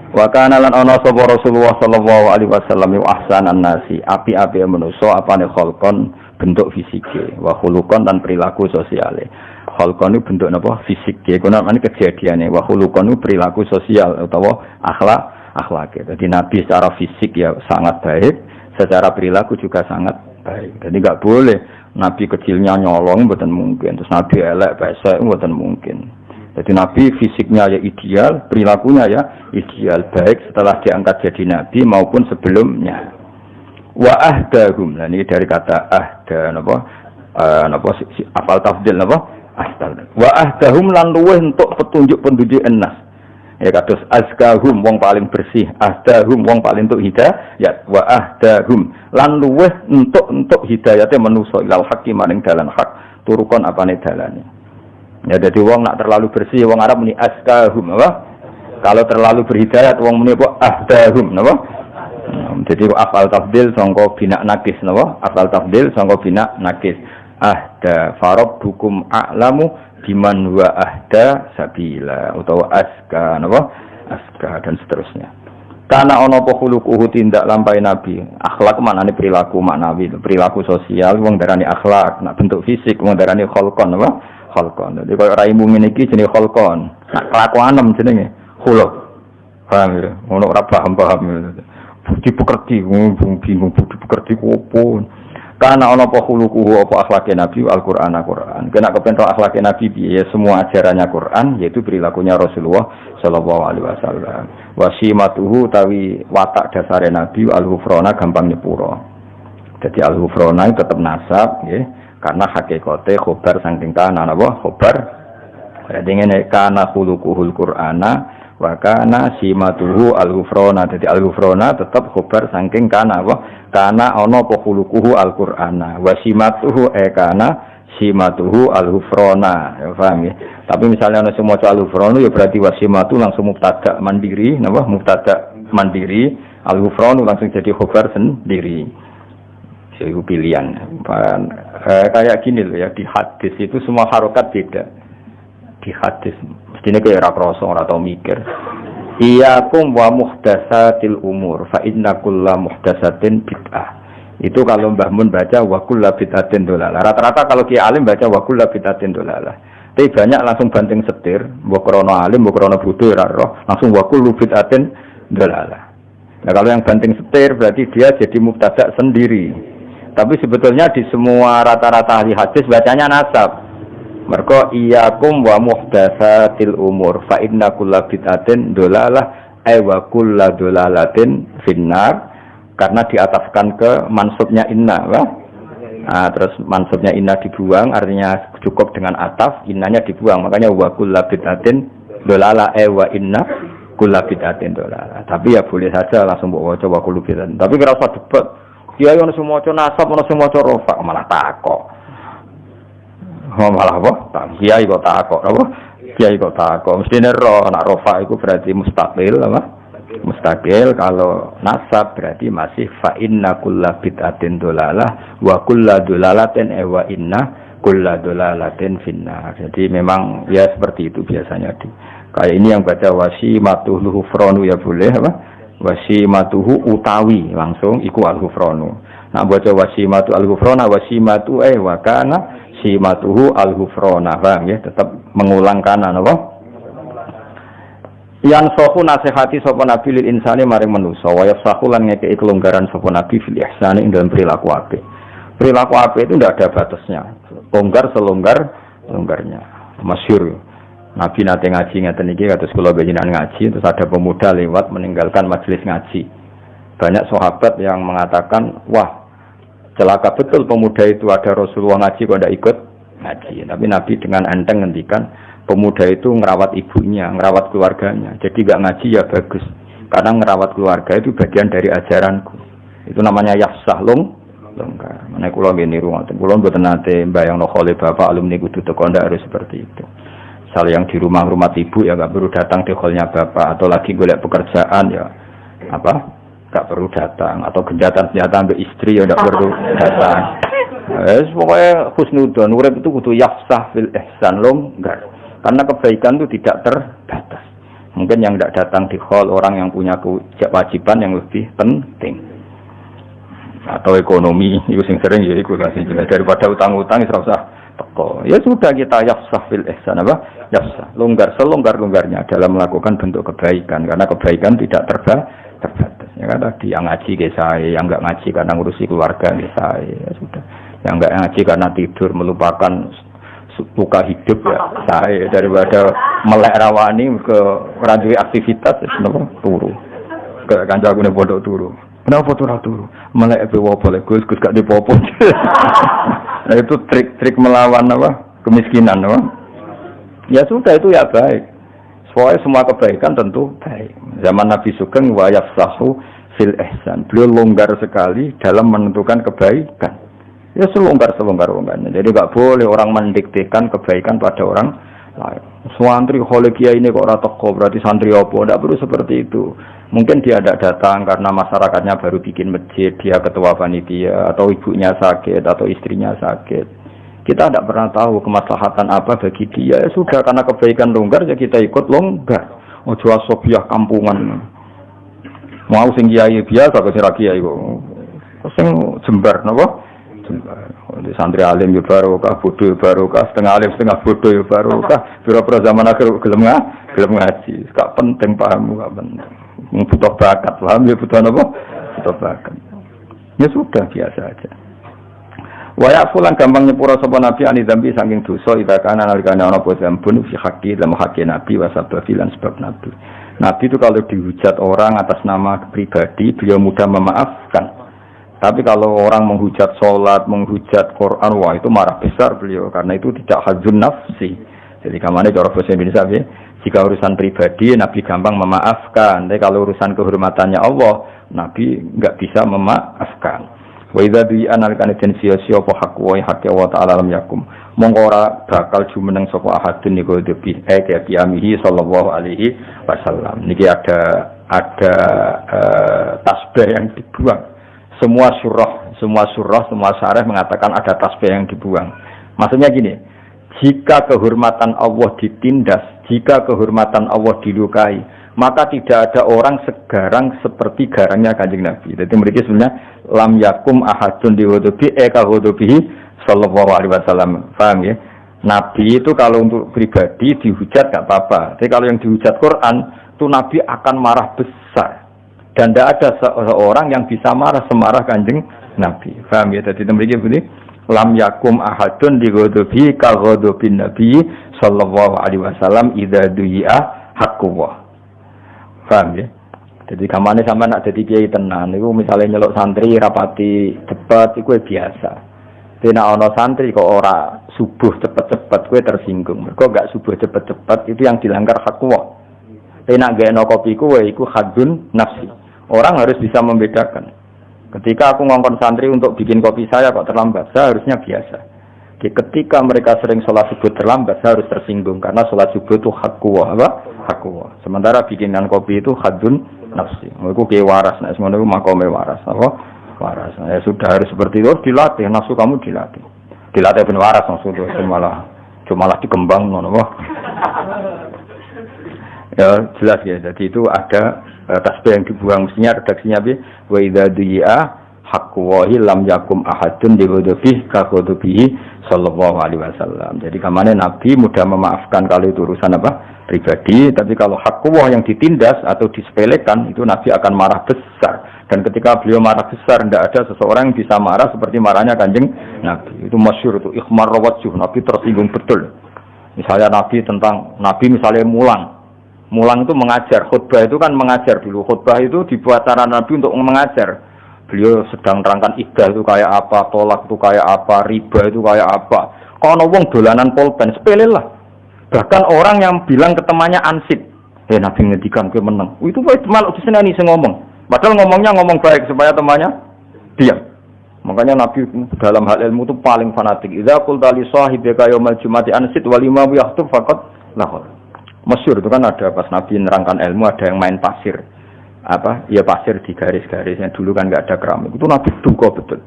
Wa kana lan ana sapa Rasulullah sallallahu alaihi wasallam wa ahsanan nasi api-api manusa apane kholqon bentuk fisike wa khuluqon dan perilaku sosiale. Kholqon itu bentuk napa fisike kono ana kejadiane wa khuluqon itu perilaku sosial utawa akhlak. Jadi Nabi secara fisik ya sangat baik, secara perilaku juga sangat baik. Jadi enggak boleh Nabi kecilnya nyolong mboten mungkin, terus Nabi elek pesek mboten mungkin. Jadi Nabi fisiknya ya ideal, perilakunya ya ideal, baik setelah diangkat jadi Nabi maupun sebelumnya. Wa ahdahum, nah ini dari kata ahda, apal tafdil, wa ahdahum lan luweh untuk petunjuk enas. Ya kados azkahum wong paling bersih, ahdahum wong paling untuk hidayah, wa ahdahum lan luweh untuk hidayate manusa ilal haqqi maring dalan hak, turukon apane dalane. Ya jadi wong nak terlalu bersih, wong Arab muni askahum, apa? Kalau terlalu berhidayat, wong muni apa? Ahdahum, apa? Jadi afal tafdil sangka bina nakis, apa? Afal tafdil sangka bina nakis. Ahda farob hukum a'lamu biman wa ahda sabila utawa aska, apa? Aska dan seterusnya. Karena ono apa khuluquhu tindak lampahi Nabi. Akhlak maknane perilaku maknawi, perilaku sosial wong darani akhlak, nak bentuk fisik wong darani kholqon, apa? khalqan. Dadi koyo raimu ngene iki jenenge khalqan. Nak kelakuanem jenenge khuluq. Paham ya? Ono ora paham-paham. Budi pekerti, bingung budi pekerti opo. Karena ana apa khuluquhu apa akhlake Nabi Al-Qur'an Al-Qur'an. Kena kepen akhlake Nabi piye semua ajarannya Quran yaitu perilakunya Rasulullah sallallahu alaihi wasallam. Wasimatuhu tawi watak dasare Nabi al-ghufrana gampang nyepuro. Jadi al-ghufrana tetap nasab nggih karena hakikate khobar saking kana napa khobar. Jadi ngene kana khuluquhul Qur'ana wa kana simatuhu al-ghufrana. Jadi al-ghufrana tetap khobar saking kana apa? Kana ana apa khuluquhu al-Qur'ana wa simatuhu kana simatuhu al-ghufrana. Ya paham ya? Tapi misalnya ana semua al-ghufranu ya berarti wasimatu langsung mubtada mandiri, napa? Mubtada mandiri, al-ghufranu langsung jadi khobar sendiri. Itu pilihan. Kayak gini loh ya, di hadis itu semua harokat beda. Di hadis mestinya kayak ora krasa ora tau mikir. Iyakum wa muhdatsatil umur fa inna kulla muhdatsatin bid'ah. Itu kalau Mbah Mun baca wa kullu bid'atin dolalah. Rata-rata kalau Ki Alim baca wa kullu bid'atin dolalah. Tapi banyak langsung banting setir, mbok krana alim, mbok krana bodho ora roh, langsung wa kullu bid'atin dolalah. Nah, kalau yang banting setir berarti dia jadi mubtada sendiri. Tapi sebetulnya di semua rata-rata ahli hadis bacanya nasab. Mergo iyakum wa muhdatsatil umur fa inna kulla bid'atin dolalah ay wa kullu dolalatin finnar karena diatafkan ke mansubnya inna nah, terus mansubnya inna dibuang artinya cukup dengan ataf innanya dibuang makanya wa kullu bid'atin dolalah ay wa inna kullu bid'atin dolalah tapi ya boleh saja langsung mbok waca wa kullu bid'atin tapi ora usah debat kiai ono sing maca nasab ono sing maca rafa malah takok malah apa? Kiai kok takok apa? Kiai kok takok. Mestine ro nek rafa iku berarti mustaqil apa? Mustaqil kalau nasab berarti masih fa inna kulla bid'atin dolalah wa kulla dolalatin wa inna kulla dolalatin finnar. Jadi memang ya seperti itu biasanya di. Kayak ini yang baca wasimatuhu fronu ya boleh apa? Wasimatuhu utawi langsung iku al-ghufranu. Nah baca wasimatu al-ghufrana wasimatu wa kana simatuhu al-ghufrana paham ya tetap mengulang kanan apa yang sohu nasihati sapa nabi lil insani maring manusa wa yasahu lan ngekeki kelonggaran sapa nabi fil ihsani ing dalam perilaku apik itu tidak ada batasnya longgar selonggarnya masyhur nabi nate ngaji ngeten iki kados kula panjenengan ngaji terus ada pemuda lewat meninggalkan majelis ngaji banyak sahabat yang mengatakan wah celaka betul pemuda itu ada Rasulullah ngaji kok tidak ikut ngaji. Tapi Nabi dengan enteng ngendikan pemuda itu ngerawat ibunya, ngerawat keluarganya. Jadi nggak ngaji ya bagus. Karena ngerawat keluarga itu bagian dari ajaranku. Itu namanya yafsah longgar. Mana kula ngene ruwet. Kula mboten nate mbayangno khole bapak alumni kudu teko ndak harus seperti itu. Misal yang di rumah ibu ya nggak perlu datang di hallnya bapak atau lagi golek pekerjaan ya apa? Tak perlu datang atau genjatan senjata ambil istri ya tidak perlu datang. Pokoknya husnudon urip itu kudu yafsah fil ihsan longgar karena kebaikan itu tidak terbatas. Mungkin yang tidak datang di hall orang yang punya kewajiban yang lebih penting atau ekonomi itu sing sering ya iku kasih jelas daripada utang-utang ora usah teko. Ya sudah kita yafsah fil ihsan apa? Yafsah longgar selonggar-longgarnya dalam melakukan bentuk kebaikan karena kebaikan tidak terbatas. Ya kan tadi yang ngaji ke saya, yang enggak ngaji karena ngurusi keluarga ke saya, ya sudah. Yang enggak ngaji karena tidur melupakan luka hidup ya saya daripada melek rawani ke ranjui aktivitas kenapa turu. Ke kancaku nek pondok turu. Kenapa turu? Melek bewo boleh Gus gak dipopo. Nah itu trik melawan apa? Kemiskinan apa? Ya sudah itu ya baik. Soalnya semua kebaikan tentu baik. Zaman Nabi Sugeng wa yafsahu fil ihsan. Beliau longgar sekali dalam menentukan kebaikan. Ya selonggar-selonggarnya. Jadi enggak boleh orang mendiktekan kebaikan pada orang lain. Santri khole kiai ini kok ora teko berarti santri apa? Enggak perlu seperti itu. Mungkin dia tidak datang karena masyarakatnya baru bikin masjid, dia ketua panitia atau ibunya sakit atau istrinya sakit. Kita tidak pernah tahu kemaslahatan apa bagi dia. Ya sudah karena kebaikan longgar ya kita ikut longgar. Ojo asobiah kampungan. Mau sing kiai biasa kok sira kiai kok. Sing jembar napa? Di santri alim yo barokah, bodoh yo barokah, setengah alim setengah bodoh yo barokah. Pira-pira zaman akhir gelem ngaji. Gak penting pahammu, gak penting. Butuh bakat, paham ya butuh apa? Butuh bakat. Ya sudah biasa aja. Waya fulan gampang nyepura sapa nabi ani dzambi saking dosa ida kana nalikane ana apa zambun fi haqqi dalam haqqi nabi wa sababilan sebab nabi. Nabi itu kalau dihujat orang atas nama pribadi beliau mudah memaafkan. Tapi kalau orang menghujat sholat, menghujat Quran, wah itu marah besar beliau karena itu tidak hadzun nafsi. Jadi kamane cara bahasa Indonesia ya, jika urusan pribadi Nabi gampang memaafkan. Tapi kalau urusan kehormatannya Allah, Nabi enggak bisa memaafkan. Wa idza bi'an alkane den sia-sia apa hak wa hak Allah taala lam yakum. Monggo ora bakal jumeneng sapa ahadun niku debi qiyamihi sallallahu alaihi wasallam. Niki ada tasbih yang dibuang. Semua surah, semua syarah mengatakan ada tasbih yang dibuang. Maksudnya gini, jika kehormatan Allah ditindas, jika kehormatan Allah dilukai, maka tidak ada orang segarang seperti garangnya Kanjeng Nabi. Jadi mereka sebenarnya lam yakum ahadun diwudubi hudubihi sallallahu alaihi wasallam. Paham ya? Nabi itu kalau untuk pribadi dihujat gak apa-apa. Tapi kalau yang dihujat Quran, itu Nabi akan marah besar. Dan tidak ada seorang yang bisa marah semarah Kanjeng Nabi. Paham ya? Jadi mereka begini, lam yakum ahadun diwudubi kahudubin Nabi sallallahu alaihi wasallam idza du'i'a haqqullah. Paham ya? Jadi kamane sampean nak dadi kiai tenan niku misale nyeluk santri rapati debat iku biasa. Dene ana santri kok ora subuh cepet-cepet kowe tersinggung. Mergo gak subuh cepet-cepet itu yang dilanggar hak Allah. Nek gak ono kopi kowe iku hadun nafsi. Orang harus bisa membedakan. Ketika aku ngongkon santri untuk bikin kopi saya kok terlambat, saya harusnya biasa. Ketika mereka sering sholat subuh terlambat, saya harus tersinggung karena sholat subuh itu hak Allah, apa? Hak Allah. Sementara bikinan kopi itu hadun nafsi. Aku kayak waras, nah semuanya itu makome waras, apa? Waras. Ya sudah harus seperti itu, dilatih. Nafsu kamu dilatih. Dilatih ben waras maksudnya, cuma dikembang, apa? Ya jelas ya. Jadi itu ada tasbih yang dibuang, mestinya redaksinya bi wa idza du'a haqqu lam yakum ahadun diwudubi kaqudubihi sallallahu alaihi wasallam. Jadi kamane Nabi mudah memaafkan kalau itu urusan apa pribadi, tapi kalau hak Allah yang ditindas atau disepelekan itu Nabi akan marah besar. Dan ketika beliau marah besar tidak ada seseorang yang bisa marah seperti marahnya Kanjeng Nabi. Itu masyhur itu ikhmar wajh, Nabi tersinggung betul. Misalnya Nabi misalnya Mulang itu mengajar, khutbah itu kan mengajar dulu. Khutbah itu dibuat cara Nabi untuk mengajar. Beliau sedang terangkan iddah itu kayak apa, tolak itu kayak apa, riba itu kayak apa. Kalau wong dolanan pulpen, sepele lah. Bahkan orang yang bilang ke temannya ansip, Nabi ngedikan ke menang. Itu malah disenani ngomong. Padahal ngomongnya ngomong baik supaya temannya diam. Makanya Nabi dalam hal ilmu itu paling fanatik. Idza qulta li sahibika yaumal jumati ansit wal imamu yahtub faqat lahul. Masyhur itu kan ada pas Nabi nerangkan ilmu ada yang main pasir. Ya pasir di garis-garisnya dulu kan nggak ada keramik. Itu Nabi duka betul.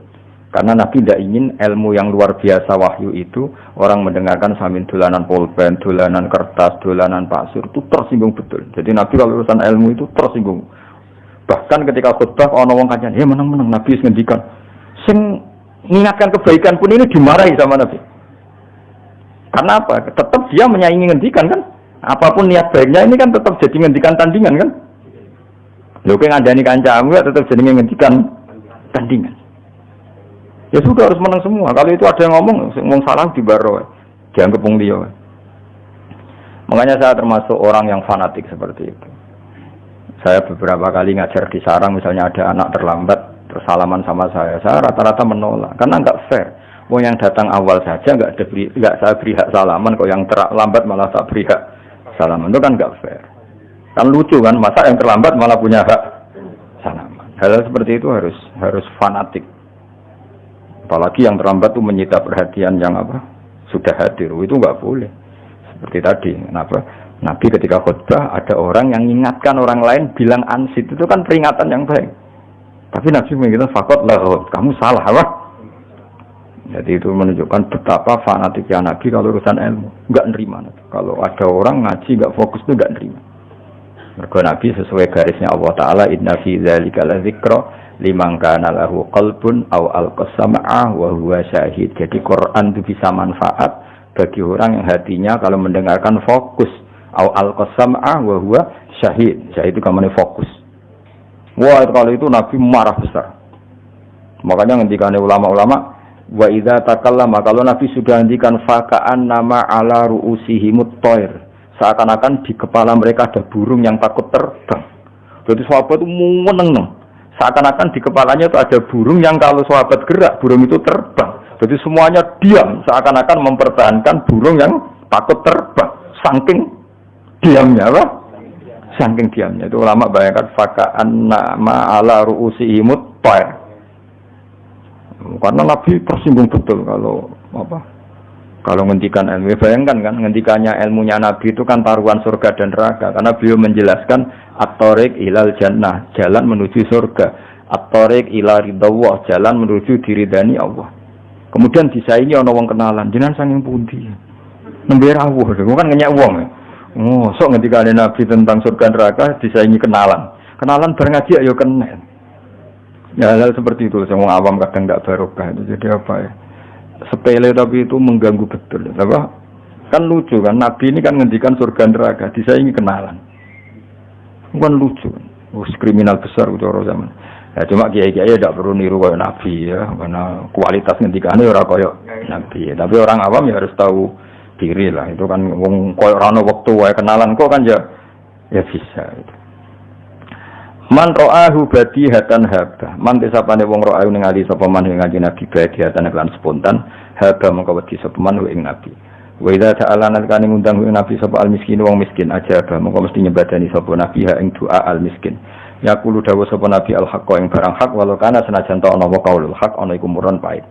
Karena Nabi tidak ingin ilmu yang luar biasa wahyu itu orang mendengarkan sambil dolanan pulpen, dolanan kertas, dolanan pasir itu tersinggung betul. Jadi Nabi kalau urusan ilmu itu tersinggung. Bahkan ketika khutbah ana wong kancan, menang-menang Nabi ngendikan. Sing mengingatkan kebaikan pun ini dimarahi sama Nabi. Karena apa? Tetap dia menyaingi ngendikan kan? Apapun niat baiknya ini kan tetap jadi ngendikan tandingan kan? Lho kowe ngandani kancamu ya tetap jadi ngendikan tandingan. Ya sudah harus menang semua. Kalau itu ada yang ngomong salah dibaro, dianggap wong liya. Makanya saya termasuk orang yang fanatik seperti itu. Saya beberapa kali ngajar di sarang misalnya ada anak terlambat tersalaman sama saya rata-rata menolak karena enggak fair. Wong yang datang awal saja enggak saya beri hak salaman, kok yang terlambat malah tak beri hak salaman, itu kan enggak fair. Kan lucu kan, masa yang terlambat malah punya hak salaman. Hal seperti itu harus fanatik. Apalagi yang terlambat itu menyita perhatian yang sudah hadir, itu enggak boleh. Seperti tadi, kenapa? Nabi ketika khutbah ada orang yang mengingatkan orang lain bilang ansit, itu kan peringatan yang baik. Tapi Nabi mengatakan fakot lah, kamu salah apa? Jadi itu menunjukkan betapa fanatiknya Nabi kalau urusan ilmu, enggak nerima. Kalau ada orang ngaji enggak fokus itu enggak nerima. Mergo Nabi sesuai garisnya Allah Taala, inna fi dzalika ladzikra liman kana lahu qalbun aw alqasama'a wa huwa syahid. Jadi Quran itu bisa manfaat bagi orang yang hatinya kalau mendengarkan fokus, aw alqasama'a wa huwa syahid. Syahid itu kamane fokus. Wah, kalau itu Nabi marah besar. Makanya ngendikane ulama-ulama, wa idza takallama, kalau Nabi sudah ngendikan faka'an nama ala ru'usihimut thair, seakan-akan di kepala mereka ada burung yang takut terbang. Jadi sahabat itu meneng, seakan-akan di kepalanya itu ada burung yang kalau sahabat gerak, burung itu terbang. Jadi semuanya diam, seakan-akan mempertahankan burung yang takut terbang. Saking diamnya, apa? Saking diamnya. Itu ulama bayangkan faka'an nama ala ru'usihimut thair. Karena Nabi tersinggung betul kalau ngendikan ilmu. Bayangkan kan ngendikannya ilmunya Nabi itu kan taruhan surga dan neraka, karena beliau menjelaskan at-thariq ilal jannah, jalan menuju surga, at-thariq ila ridawah, jalan menuju diridani Allah. Kemudian disaingi ana wong kenalan, jenengan saking pundi? Nembe rawuh, kan ngenyak wong. Oh, sok ngendikane Nabi tentang surga neraka disaingi kenalan. Kenalan bareng ngaji ayo kenal. Ya hal seperti itu, semua awam kadang tidak barokah itu. Jadi apa ya? Sepele tapi itu mengganggu betul. Apa? Kan lucu kan, Nabi ini kan ngendikan surga neraka, disaingi kenalan. Bukan lucu. Kriminal besar itu orang zaman. Ya cuma kiai-kiai tidak perlu niru kayak Nabi ya, karena kualitas ngendikannya ora kayak Nabi. Tapi orang awam ya harus tahu diri lah. Itu kan wong koyo rano waktu wae kenalan kok kan ya bisa gitu. Man ra'ahu badihatan haba. Man desapane wong ra'ahu ningali sapa man ing kanjeng Nabi badihatan lan spontan haba mongko wedi sapa man ing Nabi. Wa idza ta'ala nalikane ngundang ing Nabi sapa al miskin wong miskin aja mongko mesti nyebadani sapa Nabi ha ing doa al miskin. Yaqulu dawuh sapa Nabi al haqqa ing barang hak walau kana senajan ta ana wa qaulul haq ana iku murun pait.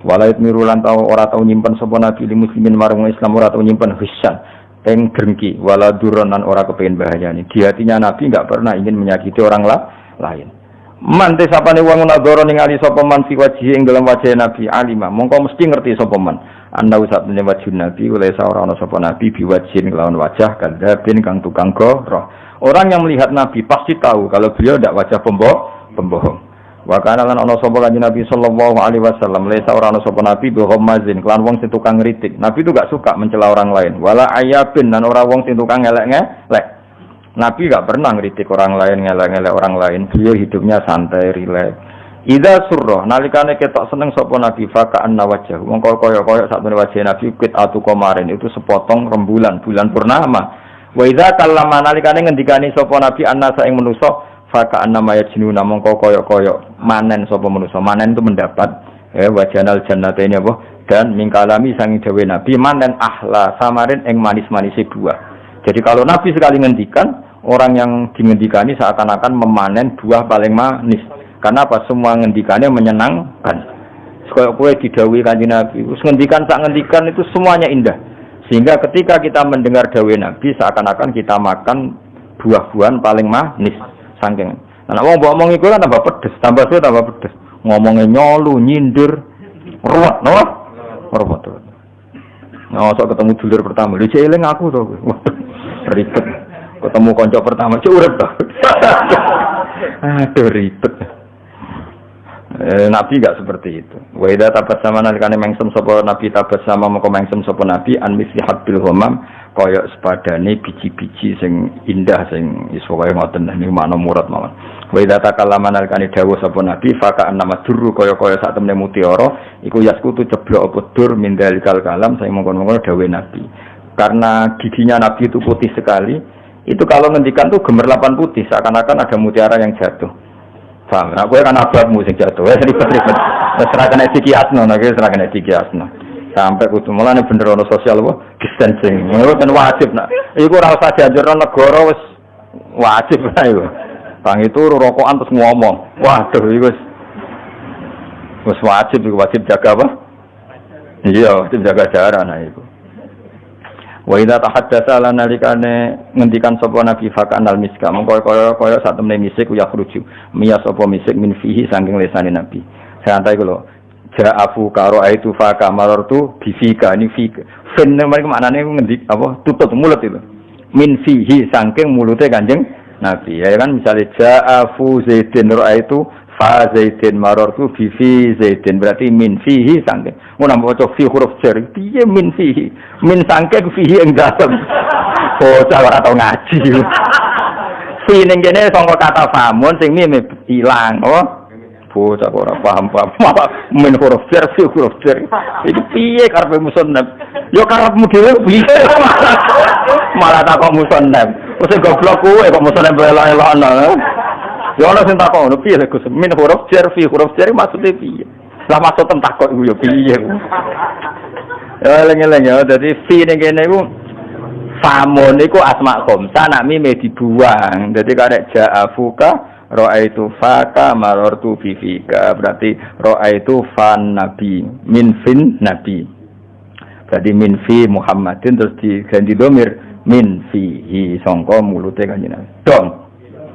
Walait mirulan tau ora tau nyimpen sapa Nabi li muslimin marang Islam ora tau nyimpen hissan. Eng drengki wala duronan ora kepengin bahayane. Di hatinya Nabi enggak pernah ingin menyakiti orang lain. Mante sapane wong nadzara ningali sapa man fi wajhi ing dalam wajah Nabi alima, mongko mesti ngerti sapa man. Ana usatune wajah Nabi oleh ora ana sapa Nabi biwajhin lawan wajah kadzabin kang tukang goroh. Orang yang melihat Nabi pasti tahu kalau beliau ndak wajah pembohong. Wa kana lan ana sapa kanjeng Nabi sallallahu alaihi wasallam lesa ora ana sapa Nabi bihamazin kelan wong sing tukang ngritik. Nabi itu gak suka mencela orang lain. Wala ayabin dan orang wong sing tukang ngelek-ngelek. Nabi gak pernah ngritik orang lain, ngelek-ngelek orang lain. Beliau hidupnya santai, rileks. Idza surra nalikane ketok seneng sapa Nabi faka anna wajah. Wong koyo-koyo sakmene wajah Nabi kit atu kemarin itu sepotong rembulan bulan purnama. Wa idza kallama nalikane ngendikani sapa Nabi annasa ing manusa faka annama yajnuna mongko koyok-koyok manen sapa manusa. Manen itu mendapat wajanal jannataini apa dan mingkalami sang dawe Nabi manen ahla samarin ing manis-manise buah. Jadi kalau Nabi sekali ngendikan, orang yang dingendikani seakan-akan memanen buah paling manis. Karena apa? Semua ngendikannya menyenangkan. Kayak kowe didhawuhi Kanjeng Nabi, wis ngendikan sak ngendikan itu semuanya indah. Sehingga ketika kita mendengar dawuh Nabi seakan-akan kita makan buah-buahan paling manis. Saking. Nah, wong mbok omong iku kan tambah pedes, tambah suwe tambah pedes. Ngomongnya nyolu, nyindir, ruwet, ruwet. Nah, sok ketemu dulur pertama, lho cek eling aku to. Ribet. Ketemu kanca pertama, cek urip to. Aduh ribet. Nabi enggak seperti itu. Wa idza tabassama nalikane mengsem sapa Nabi tabassama moko mengsem sapa Nabi an misli habbil ghamam kaya sepadane biji-biji sing indah sing iso kaya ngoten niku makna murad mawon. Wa idza takallama nalikane dawuh sapa Nabi faka annama durru kaya-kaya sak temene mutiara iku yaskutu ceblok apa dur min dalikal kalam saya mongkon-mongkon dawuh Nabi. Karena giginya Nabi itu putih sekali, itu kalau ngendikan tuh gemerlapan putih seakan-akan ada mutiara yang jatuh. Paham? Aku kan ababmu sing jatuh. Wis ribet-ribet. Serahkan iki asno, nek serahkan iki asno. Sampai kudu mulane bener ono sosial apa distancing. Ngono kan wajib nak. Iku ora usah dianjurno negara wis wajib ae. Bang itu rokokan terus ngomong. Waduh iku wis wajib jaga apa? Iya, wajib jaga jarak nah iku. Wa idza tahaddatsa lan nalikane ngendikan sapa Nabi fakan al miska mongko kaya sak temene misik ya khruju miyas apa misik min fihi saking lesane Nabi santai kula ja'afu karo aitu faka marartu bifika ini fika fen maknane ngendik apa tutut mulut itu min fihi saking mulute Kanjeng Nabi. Ya kan misalnya ja'afu Zaidin ra'aitu fa Zaidin marartu bi fi Zaidin berarti min fihi sangke. Ngono maca fi huruf jar. Piye min fihi? Min sangke fihi ing dalem. Bocah ora tau ngaji. Fi ning kene sangka kata famun sing mime ilang. Oh. Bocah ora paham. Min huruf jar fi huruf jar. Iki piye karepe musannaf? Yo karepmu dhewe piye? Malah takok musannaf. Wis goblok kowe kok musannaf elok-elokno. Ya ana sing takok ngono piye Gus min huruf jar fi huruf jar maksude piye? Lah maksud tem takok iku ya piye? Ya eling-eling ya dadi fi ning kene iku famun iku asma khamsa nak mime dibuang. Dadi karek ja'afuka ra'aitu faka marartu bi fika berarti ra'aitu fan nabi min fin nabi. Berarti min fi Muhammadin terus diganti domir min fihi sangka mulute kanjeng Nabi. Dong.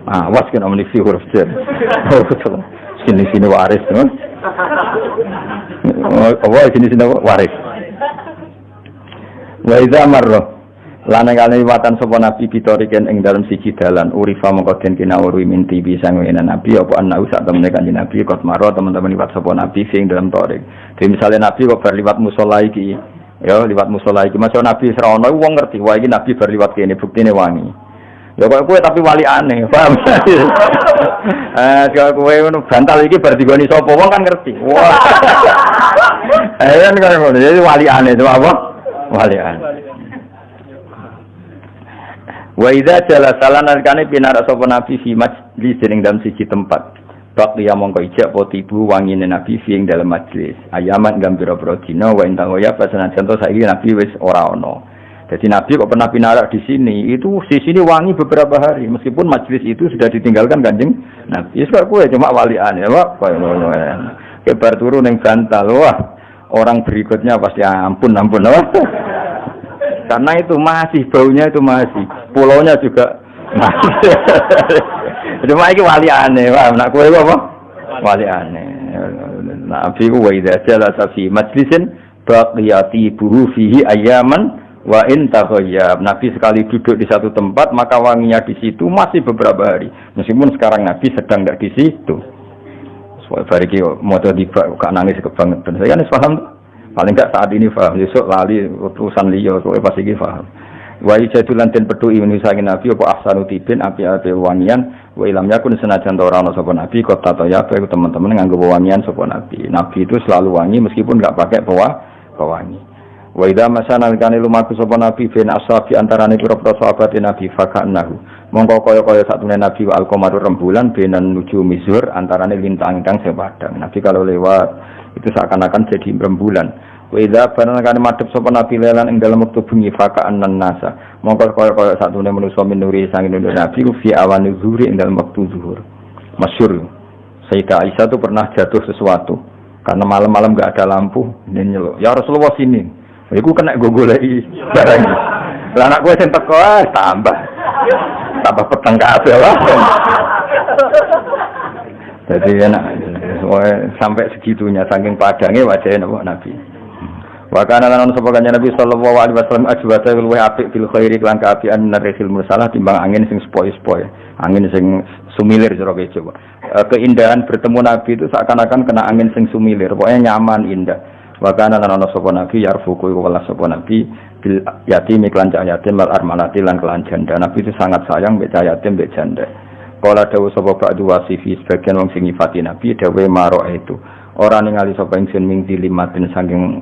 Ah, was kena muni fi huruf jar. Oh, betul. Sini waris, no? Oh, sini waris. Wa idza marra lan kali liwatan sapa nabi bitoriken ing dalem siji dalan urifa mongko den kinawuri minti bisa ngene nabi apa ana sak temene kanjeng nabi kot marra teman-teman liwat sapa nabi sing dalem torik. Dene misale nabi kok bar liwat musala iki, ya liwat musala iki masa nabi srawana wong ngerti wae iki nabi bar liwat kene buktine wangi. Ya kok kowe tapi wali aneh, paham? Kalau kowe ngono bantal iki bar digoni sapa wong kan ngerti. Wah. Kan ngono, jadi wali aneh itu apa? Wali aneh. Wa idza jalasalan arkane pinar sapa nabi fi majlis ing dalam siji tempat. Baqiya mongko ijak potibu wangine nabi fi ing dalam majlis. Ayaman gambira-pira dina wa intang ya pasanan contoh saiki nabi wis ora ana. Jadi Nabi kok pernah pinarak di sini, itu di sini wangi beberapa hari, meskipun majlis itu sudah ditinggalkan kanjeng Nabi. Sekarang gue cuma walian ya, Pak. Kebar turun yang bantal, wah orang berikutnya pasti ampun, wah. Karena itu masih baunya itu masih, pulaunya juga masih. Cuma ini walian ya, Pak. Nak gue apa? Walian. Nabi gue idza jalasa fi majlisin baqiyati buhu fihi ayaman. Wa in taghayyab, Nabi sekali duduk di satu tempat maka wanginya di situ masih beberapa hari. Meskipun sekarang Nabi sedang tidak di situ. Soal bariki moto tiba gak nangis kebangetan. Saya kan paham. Paling enggak saat ini paham. Besok lali utusan liya kowe pasti iki paham. Wa ijadulan den pedhu ini saking Nabi apa ahsanu tibin api-api wangian wa ilam yakun senajan ora ana sapa Nabi kota ya teman-teman nganggo wangian sapa Nabi. Nabi itu selalu wangi meskipun enggak pakai pewangi. Wa idza masana kane lumaku sapa nabi bin ashabi antarane pira-pira sahabat nabi fakanahu mongko kaya-kaya satune nabi wa alqamaru rembulan benan nuju mizur antarane lintang-lintang sing padang. Nabi kalau lewat itu seakan-akan jadi rembulan. Wa idza banana kane madhep sapa nabi lelan ing dalem wektu bengi faka'annan nasa mongko kaya-kaya satune manusa minuri sanging nabi fi awan zuhur ing dalem wektu zuhur. Masyhur Sayyidah Aisyah itu pernah jatuh sesuatu karena malam-malam enggak ada lampu dan nyeluk. Ya Rasulullah sini. Iku kena goleki barang. Lah anak kowe sing teko tambah peteng kabeh wae. Jadi enak sampai segitunya saking padange wajahe Nabi. Wa kana lan sapa kanjeng Nabi sallallahu alaihi wasallam ajwata luwih apik bil khairi lan kaapian narihil mursalah timbang angin sing sepoi-sepoi, angin sing sumilir jero coba. Keindahan bertemu Nabi itu seakan-akan kena angin sing sumilir, pokoknya nyaman, indah. Wa kana lan ana sapa nabi yarfuku wala sapa nabi bil yatim iklan cah yatim wal armalati lan kelan janda. Nabi itu sangat sayang mbek cah yatim mbek janda. Kala dawuh sapa ba'du wasifi sebagian wong sing nyifati nabi dawuh maro itu ora ningali sapa ingsun ming dilimatin saking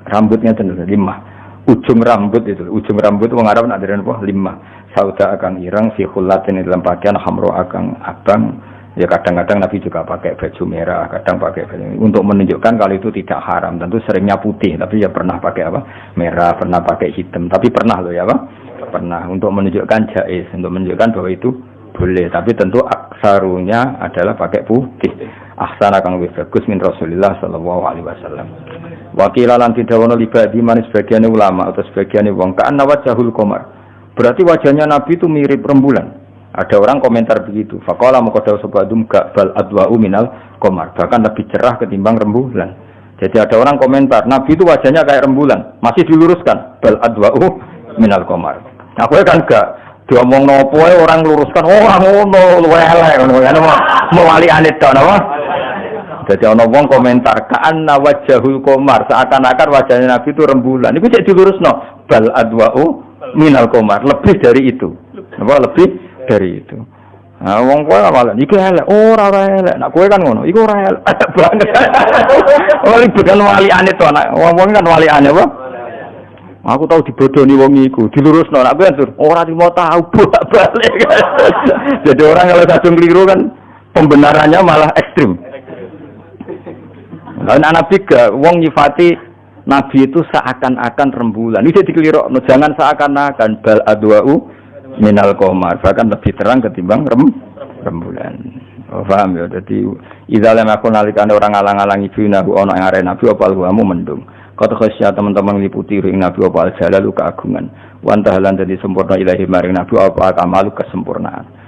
rambutnya tenan limah ujung rambut wong Arab nak deren apa limah sauda akan irang fi khullatin dalam pakaian hamro akan abang. Ya kadang-kadang Nabi juga pakai baju merah, kadang pakai baju untuk menunjukkan kalau itu tidak haram. Tentu seringnya putih, tapi ya pernah pakai apa? Merah, pernah pakai hitam. Tapi pernah loh ya Pak? Pernah untuk menunjukkan jaiz, untuk menunjukkan bahwa itu boleh. Tapi tentu aksarunya adalah pakai putih. Ahsana kang lebih bagus min Rasulullah sallallahu alaihi wasallam. Wakilah lan tidhawono libadi manis sebagian ulama atau sebagian wong ka'anna wajhul qamar. Berarti wajahnya Nabi itu mirip rembulan. Ada orang komentar begitu. Faqala maqadaw sabadum bal adwa'u minal qamar. Bahkan lebih cerah ketimbang rembulan. Jadi ada orang komentar, Nabi itu wajahnya kayak rembulan. Masih diluruskan bal adwa'u minal qamar. Aku kan enggak. Diomong nopo orang luruskan ngono luwe elek ngono kan mewali anit to napa. Dadi ana wong komentar ka'anna wajhul qamar seakan-akan wajahnya Nabi itu rembulan. Iku cek dilurusno bal adwa'u minal qamar lebih dari itu. Apa lebih dari itu. Nah, wong kowe malah iki elek, ora elek. Nek kowe kan ngono, iku ora elek banget. Oh, iki bukan wali anit to anak. Wong kan wali anit apa? Aku tahu dibodoni wong iku, dilurusno nek kowe ansur ora mau tahu bolak-balik. Jadi orang kalau kadung keliru kan pembenarannya malah ekstrim. Lah anak tiga wong nyifati Nabi itu seakan-akan rembulan. Ini jadi kelirokno, jangan seakan-akan bal adwa'u minal qamar, bahkan lebih terang ketimbang rembulan. Oh, paham ya? Jadi idza lam yakun nalikane orang alang-alang ibinahu ana ing arep Nabi apa alwamu mendung. Kata khasya teman-teman liputi ring Nabi apa al-jalalu keagungan. Wan tahalan jadi sempurna ilahi maring Nabi apa kamalu kesempurnaan.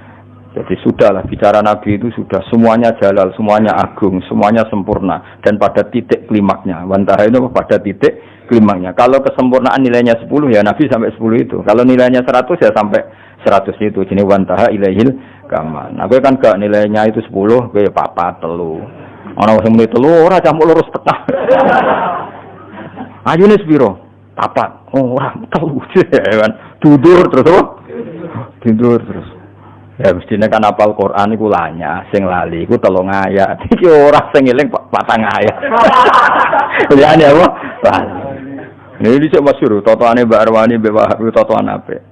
Jadi sudahlah bicara Nabi itu sudah semuanya jalal, semuanya agung, semuanya sempurna dan pada titik klimaknya. Wantara itu pada titik klimaknya. Kalau kesempurnaan nilainya 10 ya Nabi sampai 10 itu. Kalau nilainya 100 ya sampai 100 itu. Jadi wantaha ilaihil kamal. Nah, gue kan gak nilainya itu 10, gue papat telu. Ana sing muni telu ora campur lurus petah. Ayune sepiro? Papat. Oh, ora telu. Kan tidur terus apa? Tidur terus. Ya mestine kan apal Quran iku lanya, sing lali iku 3 ayat. Iki ora sing eling 4 ayat. Ya ana apa? Ini dicek masyhur, totoane Mbak Arwani Mbak Wahab totoan apik.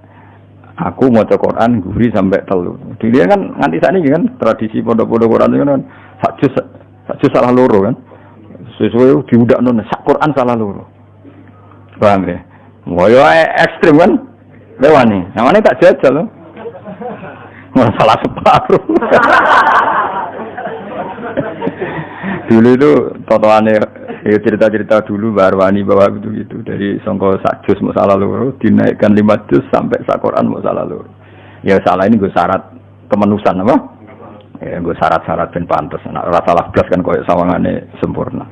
Aku maca Quran guri sampai 3. Dia kan nganti sakniki kan tradisi pondok-pondok Quran itu kan sak juz salah loro kan. Sesuai diudakno sak Quran salah loro. Paham ya? Moyo ekstrem kan? Lewani. Namane tak jajal loh. Masalah separuh. Dulu itu totoannya ya cerita-cerita dulu Barwani bahwa gitu dari songko sak juz masalah loro dinaikkan 5 juz sampai sak Quran masalah loro. Ya salah ini gue syarat kemenusan apa? Ya gue syarat-syarat ben pantes. Nek ora salah blas kan koyo sawangane sempurna.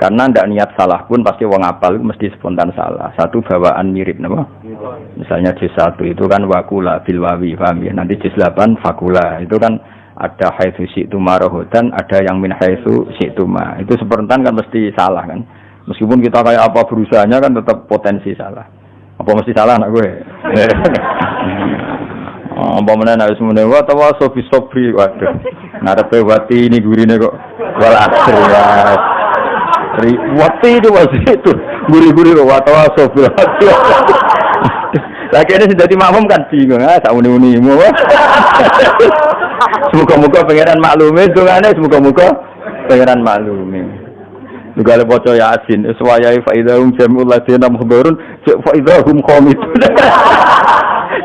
Karena ndak niat salah pun pasti wong apal itu mesti spontan salah. Satu bawaan mirip napa? Misalnya juz 1 itu kan wakula bil wawi, paham ya? Nanti juz 8 fakula. Itu kan ada haitsu syi'tu marohodan, ada yang min haitsu syi'tu ma. Itu spontan kan mesti salah kan. Meskipun kita kayak apa berusahanya kan tetap potensi salah. Apa mesti salah anak gue? Apa meneh nek wis mene wa tawaso fi sabri waduh. Ngarepe wati ini gurine kok wal asr ya. Wati itu masih itu guri-guri kok tawaso fi. Lah kene sing dadi makmum kan bingung sak uni-unimu. Semoga-moga pangeran maklume dongane semoga-moga pangeran maklume. Juga le poco Yasin iswayai faidahum jamul ladina muhdurun faidahum qamidun.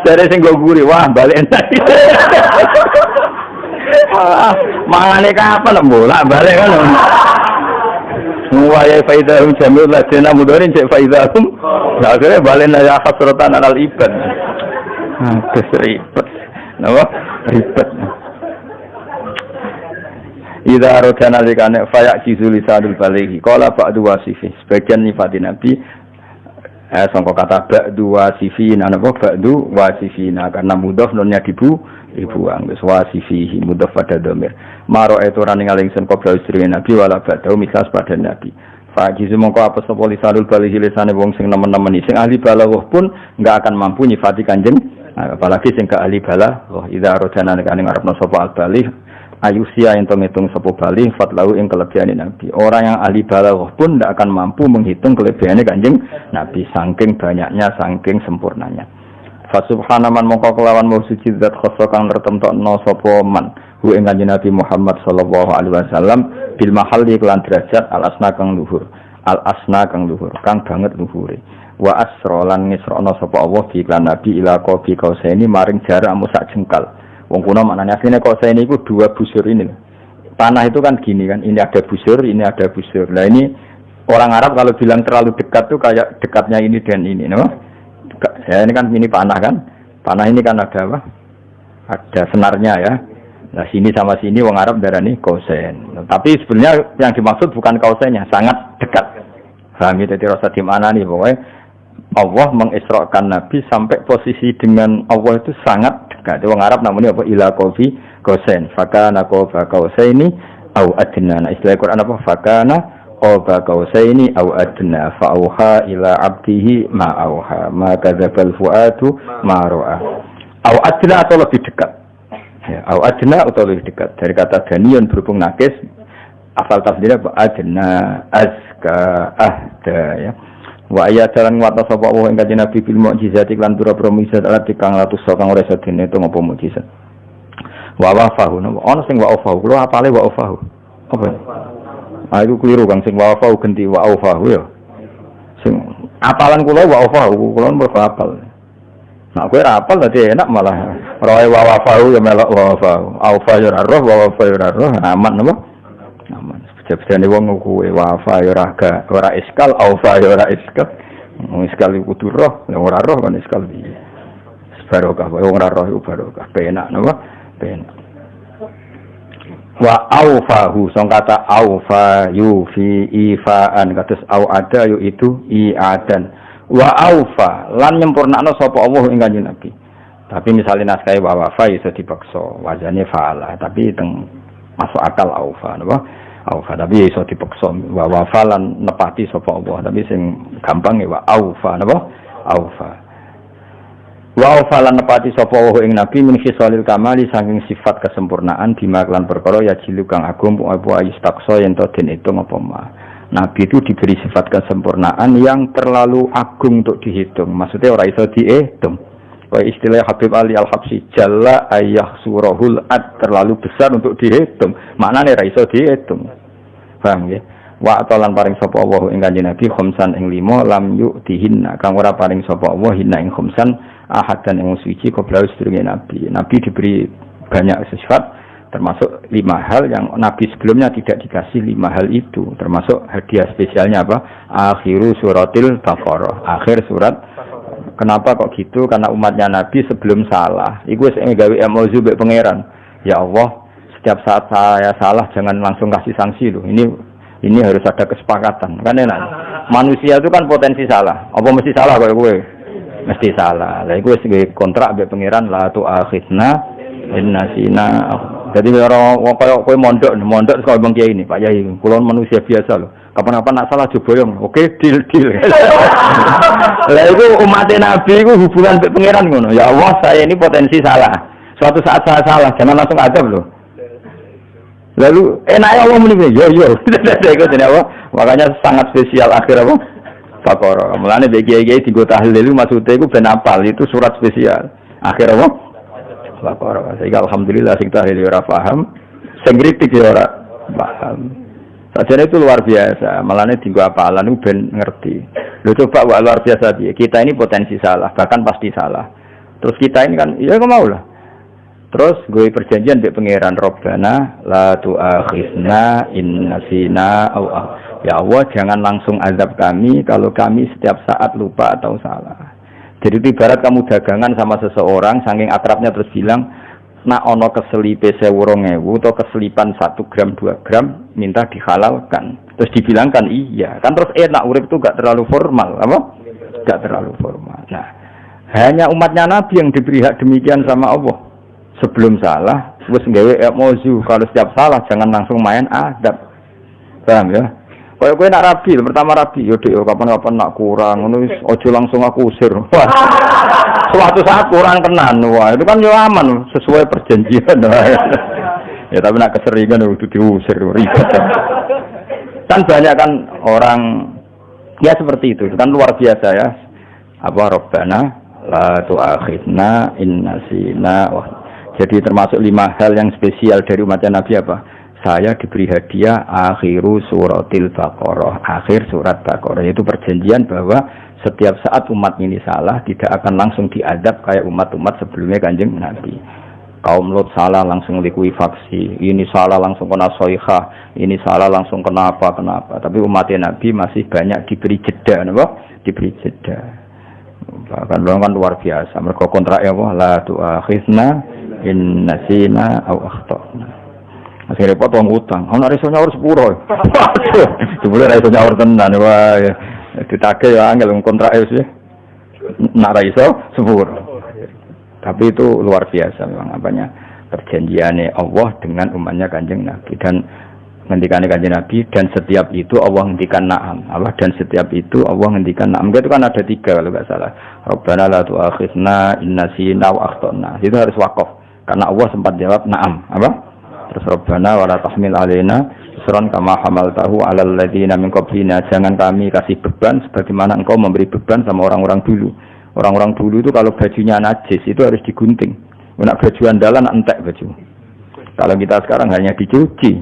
Dari sing go guri wah balik entek. Mangane kapan bolak balik kan. Wayai faidahum jamul ladina muhdurun cek faidahum. Lah akhirnya balik ya hasratan alal ibad. Ribet. Napa? Ribet. Idza aradana likane fayak jizulisadul balighi qala ba'du wasifi sebagian nifati nabi sangka kata ba'du wasifin ana ba'du wasifina karena mudhaf nonnya dibuang wis wasifihi mudhaf pada dhamir maro eturan ing alingsun qabla istri nabi wala ba'du misas pada nabi fa jizu mongko apa sapa lisanul balighi lisane wong sing nemen-nemeni sing ahli balaghah pun enggak akan mampu nyifati kanjeng apalagi sing ka ahli balaghah idza aradana likane ngarepno sapa al baligh ayusia yang hitung sepo bali fatlau ing kelebihan Nabi. Orang yang ahli balaghah pun tidak akan mampu menghitung kelebihannya kanjeng Nabi saking banyaknya saking sempurnanya. Fa subhanaman mongko kelawan suci zat khassa kang tertemtokno sapa man hu ing kanjeng Nabi Muhammad sallallahu alaihi wasallam bil mahalli kelan derajat al asna kang luhur. Al asna kang luhur kang banget luhure. Wa asra lan ngisrono sapa Allah fi lan Nabi ila qabi kausaini maring jarak musak jengkal. Wong kuno maknanya aslinya kalau saya ini itu 2 busur ini. Tanah itu kan gini kan, ini ada busur, ini ada busur. Nah ini orang Arab kalau bilang terlalu dekat tuh kayak dekatnya ini dan ini, no? Ya ini kan ini panah kan, panah ini kan ada apa? Ada senarnya ya. Nah sini sama sini wong Arab darani kausen. Nah, tapi sebenarnya yang dimaksud bukan kausennya, sangat dekat. Paham ya? Jadi rasa di mana nih pokoknya Allah mengisrakan Nabi sampai posisi dengan Allah itu sangat dekat. Wong Arab namanya apa? Ila qafi qausain. Fakana qaba qausaini au adna. Nah, istilah Quran apa? Fakana qaba qausaini au adna. Fa auha ila 'abdihi ma auha. Ma kadzabal fuadu ma ra'a. Au adna atau lebih dekat. Ya, au adna atau lebih dekat. Dari kata danion berhubung nakis, asal tafsirnya apa? Adna, azka, ahda ya. Wa ayatan wa tasawwa wa ing kanjeng Nabi bil mukjizat lan pira-pira mukjizat alat kang latus kang ora iso dene itu ngopo mukjizat. Wa wafahu ono sing wa wafahu kula apale wa wafahu. Apa? Ah itu keliru Kang sing wa wafahu ganti wa wafahu ya. Sing apalan kula wa wafahu kula mergo apal. Nah kowe ora apal dadi enak malah roe wa wafahu ya melok wa wafahu. Aufa ya roh wa wafa ya roh aman napa? Aman. Jabane wong kuwi wafa ya ora iskal, aufa ya ora iskal. Wong iskal iku kudu roh, ora roh kan iskal iki. Barokah, wong ora roh iku barokah. Penak napa? Penak. Wa aufahu, song kata aufa yufi ifaan kados au ada yu itu iadan. Wa aufa lan nyempurnakno sapa Allah ing Kanjeng Nabi. Tapi misalnya naskah wa wafa iso dipaksa, wazane fa'ala, tapi teng masuk akal aufa napa? Aufa tapi iso dipaksa wa wafalan nepati sapa Allah tapi sing gampang ya wa aufa napa aufa wa aufalan nepati sapa Allah ing nabi min khisalil kamali saking sifat kesempurnaan bima lan perkara ya jilu kang agung apa istaksa yen to den hitung apa ma nabi itu diberi sifat kesempurnaan yang terlalu agung untuk dihitung maksudnya ora iso dihitung kaya istilah Habib Ali Al-Habsyi jalla ayah surahul ad terlalu besar untuk dihitung maknane ora iso dihitung paham ya wa atalan paring sapa Allah ing Kanjeng Nabi khamsan ing 5 lam yu'tihinna kang ora paring sapa Allah hinna ing khamsan ahadan ing suci koblau sedurunge Nabi diberi banyak sifat termasuk 5 hal yang Nabi sebelumnya tidak dikasih 5 hal itu termasuk hadiah spesialnya apa akhiru suratil Baqarah akhir surat. Kenapa kok gitu? Karena umatnya Nabi sebelum salah. Iku wis gawe emosi mbek pangeran. Ya Allah, setiap saat saya salah jangan langsung kasih sanksi loh. Ini harus ada kesepakatan. Kan enak. Manusia itu kan potensi salah. Apa mesti salah kok kowe? Mesti salah. Lah iku wis gawe kontrak mbek pangeran la tu akhidna innasina. Jadi orang koyo kowe mondok saka Bang Kiai ini, Pak Yai. Kula manusia biasa loh. Kapan-kapan nak salah boyong, oke deal. Lah itu umat Nabi itu hubungan dengan pangeran ngono. Ya Allah, saya ini potensi salah. Suatu saat saya salah, jangan langsung adab loh. Lalu enaknya Allah muni, yo. Itu apa? Makanya sangat spesial akhir apa? Baqarah. Mulane BGG digo tahlil maksudnya itu ben apal, itu surat spesial. Akhir apa? Baqarah. Sehingga alhamdulillah sing tahlil ora paham, sing kritik ya ora paham. Sajane itu luar biasa, malahnya tinggu apalan itu ben ngerti. Lu coba wah luar biasa dia. Kita ini potensi salah, bahkan pasti salah. Terus kita ini kan, ya kok mau lah. Terus gue perjanjian dengan pangeran Robbana la tu'akhidna in nasina au ya Allah jangan langsung azab kami kalau kami setiap saat lupa atau salah. Jadi ibarat kamu dagangan sama seseorang saking akrabnya terus bilang nak ono keselipe 2.000 atau keselipan 1 gram 2 gram minta dihalalkan terus dibilangkan iya kan terus enak urip itu gak terlalu formal apa gak terlalu formal. Nah hanya umatnya Nabi yang diberi hak demikian sama Allah sebelum salah wis gawe emosi kalau setiap salah jangan langsung main adab paham ya kowe nak rabi pertama rabi yo dek kapan-kapan nak kurang ngono wis aja langsung aku usir. Wah. Suatu saat kurang tenan. Wah, itu kan yo aman sesuai perjanjian. Ya tapi nak keseringan itu diusir ribet. Kan banyak kan orang ya seperti itu kan luar biasa ya. Apa Rabbana la tu'akhidna in nasina. Wah. Jadi termasuk 5 hal yang spesial dari umatnya Nabi apa? Saya diberi hadiah akhiru suratil Baqarah, akhir surat Baqarah. Itu perjanjian bahwa setiap saat umat ini salah tidak akan langsung diadab kayak umat-umat sebelumnya Kanjeng Nabi. Kaum Lot salah langsung likuifaksi, ini salah langsung kena soihah, ini salah langsung kenapa. Tapi umat Nabi masih banyak diberi jeda, diberi jeda. Bahkan kan luar biasa. Mereka kontraknya apa? La tu'akhidna in nasina au akhtana. Masih repot wong utang. Ana iso nyaur sepuro. Jebule ra iso nyaur tenan wae. Ditagih ya angel kontrak wis. nak ra iso sepuro. Tapi itu luar biasa memang apanya perjanjiannya Allah dengan umatnya Kanjeng Nabi dan ngendikannya Kanjeng Nabi dan setiap itu Allah ngendikan na'am. Allah dan setiap itu Allah ngendikan na'am. Itu kan ada 3 kalau enggak salah. Rabbana la tu'akhidna in nasina wa akhtana. Itu harus wakaf karena Allah sempat jawab na'am. Apa? Terus Rabbana wa la tahmil alaina isran kama hamaltahu 'alal ladzina min qablina. Jangan kami kasih beban sebagaimana engkau memberi beban sama orang-orang dulu. Orang-orang dulu itu kalau bajunya najis itu harus digunting. Nak baju andalan entek baju. Kalau kita sekarang hanya dicuci.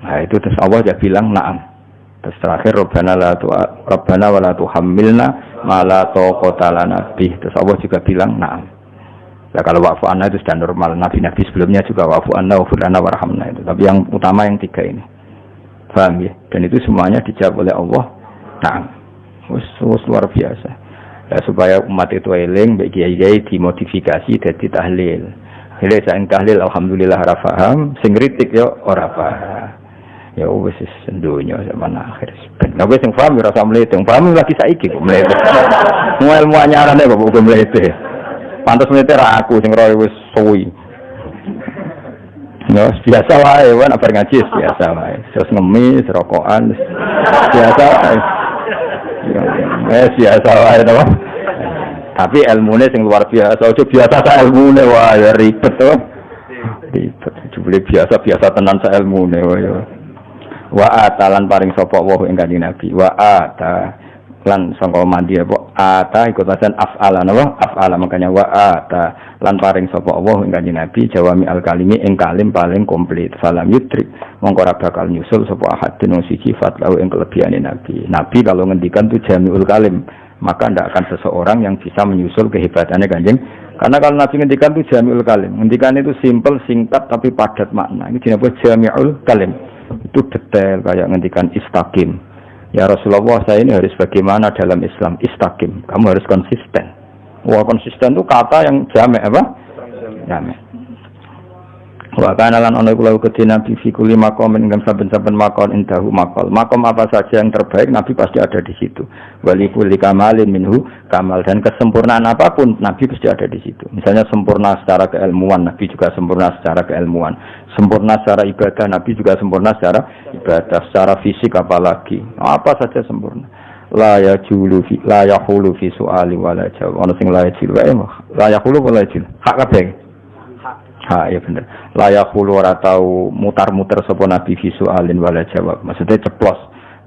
Nah itu terus Allah dia bilang na'am. Terus terakhir Rabbana wa la tuhammilna ma la taqata lana bih. Terus Allah juga bilang na'am. Nah kalau wa'fu anna itu sudah normal. Nabi-nabi sebelumnya juga wa'fu anna wa furana warhamna itu. Tapi yang utama yang 3 ini. Paham ya? Dan itu semuanya dijawab oleh Allah. Na'am. Luar biasa. Ya, supaya umat itu eling mbek kiai-kiai dimodifikasi dadi tahlil. Hele sak tahlil alhamdulillah ora paham, sing kritik yo ora paham. Ya wis sendonya zaman akhir. Ben wis sing paham ora usah mlete, paham lagi saiki kok mlete. Semua ilmu anyarane kok mlete. Pantes mlete ra aku sing roe wis suwi. Ya biasa wae, wan bar ngaji biasa wae. Terus ngemis, rokokan biasa wae. Biasa wae to. Tapi ilmune sing luar biasa, aja biasa sak ilmune wae ribet to. Ribet jebule biasa tenan sak ilmune wae. Wa atalan paring sapa wa ing Kanjeng Nabi. Wa ata lan sangka mandi apa ata iku tasan af'ala napa af'ala makanya wa ata lan paring sapa Allah ing Kanjeng Nabi jawami al kalimi ing kalim paling komplit salam yutrik mongko ora bakal nyusul sapa ahadun siji fatlau ing kelebihane Nabi kalau ngendikan tu jamiul kalim maka ndak akan seseorang yang bisa menyusul kehebatannya Kanjeng karena kalau Nabi ngendikan tu jamiul kalim ngendikan itu simple singkat tapi padat makna ini dinapa jamiul kalim itu detail kayak ngendikan istaqim. Ya Rasulullah, saya ini harus bagaimana dalam Islam? Istaqim. Kamu harus konsisten. Wah, konsisten itu kata yang jamek apa? Jamek. Wa kana lan ana kula kedhe Nabi fi kulli maqamin ing saben-saben maqam indahu maqal. Maqam apa saja yang terbaik Nabi pasti ada di situ. Wali kulli kamalin minhu kamal dan kesempurnaan apapun Nabi pasti ada di situ. Misalnya sempurna secara keilmuan, Nabi juga sempurna secara keilmuan. Sempurna secara ibadah, Nabi juga sempurna secara ibadah, secara fisik apalagi. Apa saja sempurna. La yahulu fi su'ali wala jawab. Ono sing la yahulu wala yajul. Hak kabeh. Ha ya bener. Layak hulu ora tau mutar-mutar sapa nabi visualin wala jawab. Maksudnya ceplos.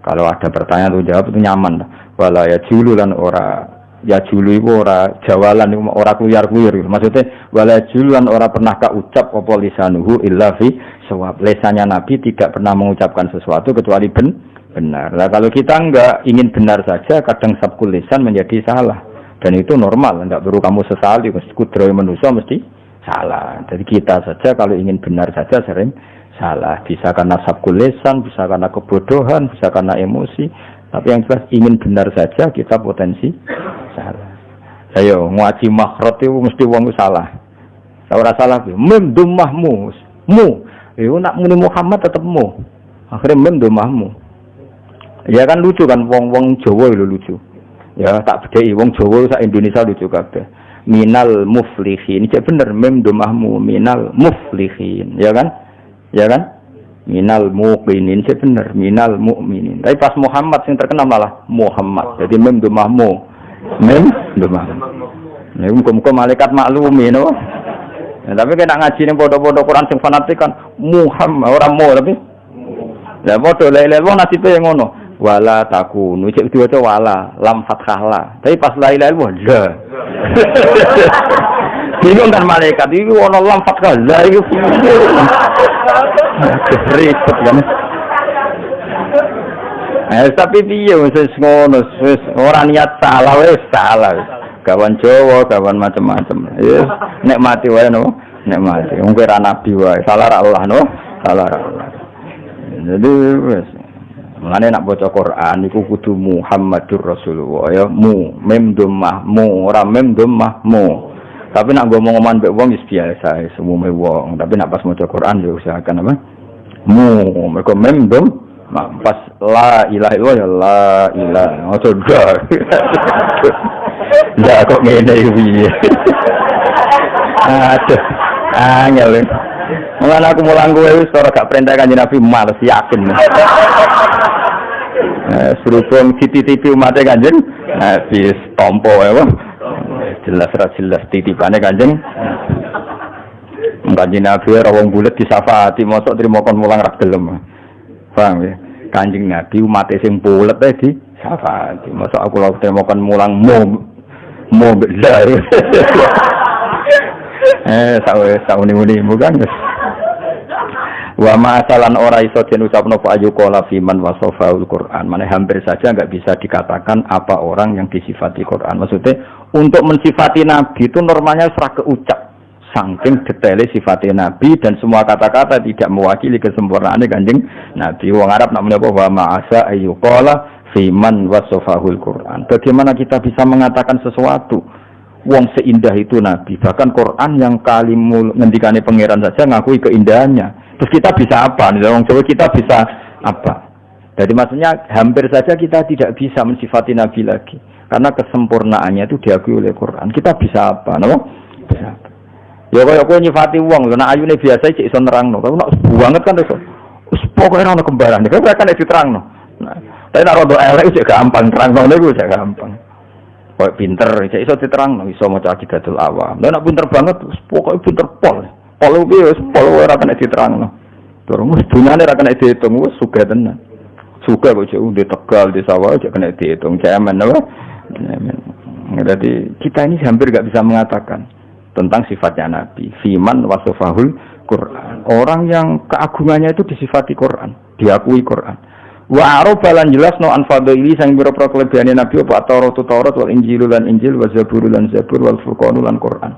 Kalau ada pertanyaan tuh jawab itu nyaman. Wala ya julu lan ora ya julu iku ora jawalan iku ora kuyar-kuyur. Maksudnya wala julu lan ora pernah kaucap apa lisanuhu illa fi sawab. Lisannya nabi tidak pernah mengucapkan sesuatu kecuali benar. Nah, kalau kita enggak ingin benar saja kadang sabkul lisan menjadi salah. Dan itu normal, enggak perlu kamu sesali. Kudrahe manusia mesti salah. Jadi kita saja kalau ingin benar saja sering salah. Bisa karena sabkul lisan, bisa karena kebodohan, bisa karena emosi. Tapi yang jelas ingin benar saja kita potensi salah. Ayo ngaji makhraj itu mesti wong salah. Ora salah ki. Mim dummahmu. Mu. Yo nak muni Muhammad tetep mu. Akhirnya mim dummahmu. Ya kan lucu kan wong-wong Jawa lho lucu. Ya tak bedheki wong Jawa sak Indonesia lucu kabeh. Minal muflihin, cek bener mem domahmu minal muflihin, ya kan? Minal muqinin, cek bener minal mu'minin. Tapi pas Muhammad yang terkenal malah Muhammad, jadi mem domahmu, mem domahmu. Ini muka-muka malaikat maklumi, no? Ya, tapi kena ngaji nih bodoh-bodoh Quran yang fanatik kan Muhammad orang mau tapi, ya bodoh lele wong nasibnya yang ngono. Wala takunu cek diwaca wala lam fathah la tapi pas la ilaha illallah bingung kan malaikat iki ono lam fathah la iki ribet kan tapi piye wis ngono wis ora niat salah wis salah kawan Jawa kawan macam-macam nek mati wae no nek mati wong ora nabi wae salah ra Allah no salah ra Allah jadi wis mulane nak baca Quran iku kudu Muhammadur Rasulullah ya mem dhammah mu ora mem dhammah mu tapi nak ngomong-ngomongan mbek wong wis biasa semume wong tapi nak pas maca Quran ya usahakan apa mergo mem dhammah pas la ilaha illallah ya la ilaha ojo Ndak kok ngene iki piye. Aduh. Angel. Mulane aku mulang kowe wis ora gak perintah Kanjeng Nabi males yakin. Serupung titipi umat Kanjeng Nabi tompo ya. Jelas ra jelas titipane Kanjeng. Kanjeng Nabi ora wong bulet disyafaati mosok trimo kon mulang ra gelem. Paham ya? Kanjeng Nabi umat sing bulet ae di syafaati. Mosok aku lho trimo kon mulang mo belar. Sauni-uni bukan guys. Wa ma'asalan ora iso den ucapno fa ayuqala fi man wasafaul Quran. Mane hampir saja enggak bisa dikatakan apa orang yang disifati Quran. Maksudnya untuk mensifati Nabi itu normalnya serah keucap. Saking detailnya sifatnya Nabi dan semua kata-kata tidak mewakili kesempurnaan Kanjeng Nabi. Wong Arab namanya apa? Wa ma'asa ayuqala fi man wasafahul Quran. Bagaimana kita bisa mengatakan sesuatu wong seindah itu Nabi, bahkan Quran yang kalimul ngendikane pangeran saja ngakui keindahannya. Terus kita bisa apa? Wong Jawa kita bisa apa? Jadi maksudnya hampir saja kita tidak bisa mensifati Nabi lagi karena kesempurnaannya itu diakui oleh Quran. Kita bisa apa? Napa? Bisa apa? Ya kaya kowe nyifati wong lho, nek ayune biasa cek iso nerangno. Kalau nek banget kan iso. Wis pokoke ora ono kembarane. Kowe kan diterangno. Nah, tapi nek rodo elek cek gampang terangno niku cek gampang. Kowe pinter cek iso diterangno, iso maca Aqidatul Awam. Lah nek pinter banget pokoke pinter pol. Pol piye wis pol ora kena diterangno. Durung wis dunyane ora kena diitung wis sugih tenan. Sugih kok cek di Tegal di sawah cek kena diitung cemen apa. Jadi kita ini hampir enggak bisa mengatakan tentang sifatnya Nabi. Fiman wasofahul Quran. Orang yang keagungannya itu disifati Quran, diakui Quran. Wa arobalan jelas no anfadili sang biro-biro kelebihannya Nabi apa Taurat wal Injil lan Injil wa Zabur lan Zabur wal Furqan lan Quran.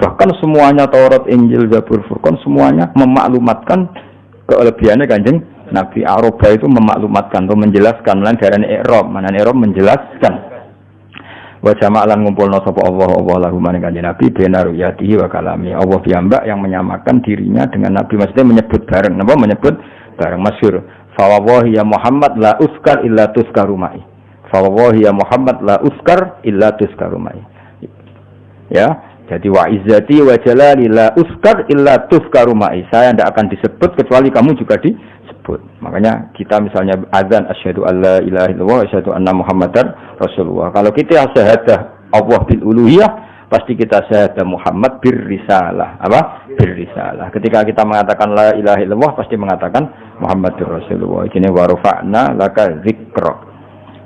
Bahkan semuanya Taurat, Injil, Zabur, Furqan semuanya memaklumatkan kelebihannya Kanjeng Nabi. Aroba itu memaklumatkan atau menjelaskan lan darane i'rab. Mana i'rab menjelaskan. Wa jama'alan ngumpulna sapa Allah lahu maring Kanjeng Nabi benar yatihi wa kalami. Allah piyambak yang menyamakan dirinya dengan Nabi, maksudnya menyebut bareng. Napa menyebut bareng masyhur. Fa wallahi ya Muhammad la uskar illa tuskaru ma'i. Fa wallahi ya Muhammad la uskar illa tuskaru ma'i. Ya, jadi wa izzati wa jalali la uskar illa tuskaru ma'i. Saya tidak akan disebut kecuali kamu juga disebut. Makanya kita misalnya azan asyhadu alla ilaha illallah wa asyhadu anna muhammadar rasulullah. Kalau kita syahadah Allah bil uluhiyah, pasti kita syahadah Muhammad bir risalah. Apa? Bir risalah. Ketika kita mengatakan la ilaha illallah, pasti mengatakan Muhammadur rasulullah. Ini wa rafa'na laka dzikra.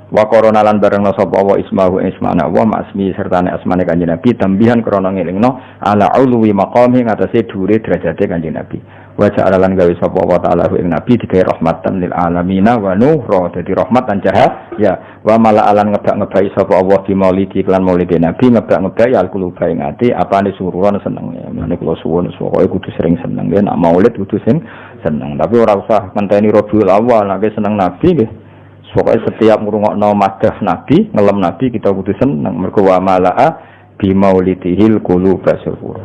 Wa korona lan bareng sapa wa ismahu ismana wa asmi sertane asmane Kanjeng Nabi tambihan krana ngelingno ala ulwi maqami ngatasé dhuwure derajate Kanjeng Nabi. Wa ja'alan gawe sapa wa ta'ala ing Nabi digawe rahmatan lil alamina wa nuhra, dadi rahmat lan cahaya. Wa mala'alan ngebak-ngebai sapa Allah di maulidi lan maulid Nabi ngebak-ngebai al-quluba ing ati apane sururan seneng. Mane kula suwun pokoke kudu sering seneng ya, nek maulid kudu sing seneng. Tapi ora usah ngenteni Rabiul Awal nek seneng Nabi nggih. Pokoknya setiap ngrungokno madah Nabi, ngelem Nabi kita kudu seneng mergo wa mala'a bi maulidihil quluba surura.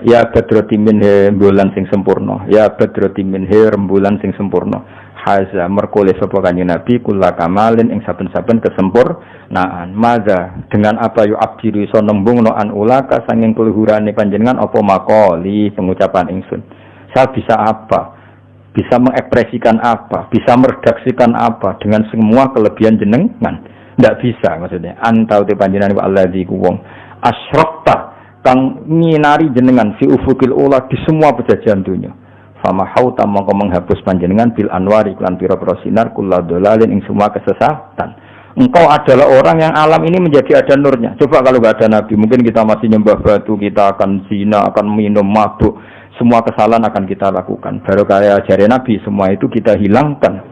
Ya badroti minhe rembulan sing sempurna. Ya badroti minhe rembulan sing sempurna. Haza merkole sapa Kanjeng Nabi kula kamalin ing saben-saben kesempurnaan. Maza dengan apa yu abdiru iso nembungno an ulaka sanging keluhurane panjenengan apa makoli pengucapan ingsun. Saya bisa apa? Bisa mengekspresikan apa, bisa meredaksikan apa dengan semua kelebihan jenengan. Tidak bisa maksudnya. Antau te panjenengan wa alladzi kuwong asyraqta kang nyinari jenengan fi ufukil ula di semua pejajahan dunia. Fama hauta mongko menghapus panjenengan bil anwari lan pira-pira sinar kulladzalalin ing semua kesesatan. Engkau adalah orang yang alam ini menjadi ada nurnya. Coba kalau enggak ada Nabi, mungkin kita masih nyembah batu, kita akan zina, akan minum mabuk. Semua kesalahan akan kita lakukan. Baru kaya jari Nabi, semua itu kita hilangkan.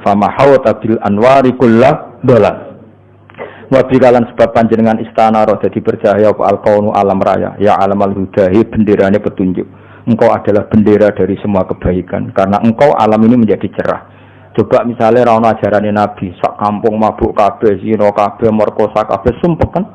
Fama hawata bil anwari kulla dolal. Wabikalan sebab panjenengan istana roh jadi bercahaya al-kaunu alam raya. Ya alam al-hudahi benderanya petunjuk. Engkau adalah bendera dari semua kebaikan. Karena engkau alam ini menjadi cerah. Coba misalnya rawan ajarannya Nabi. Sak kampung mabuk kabeh, zina kabeh, merkosa kabeh, sumpah kan?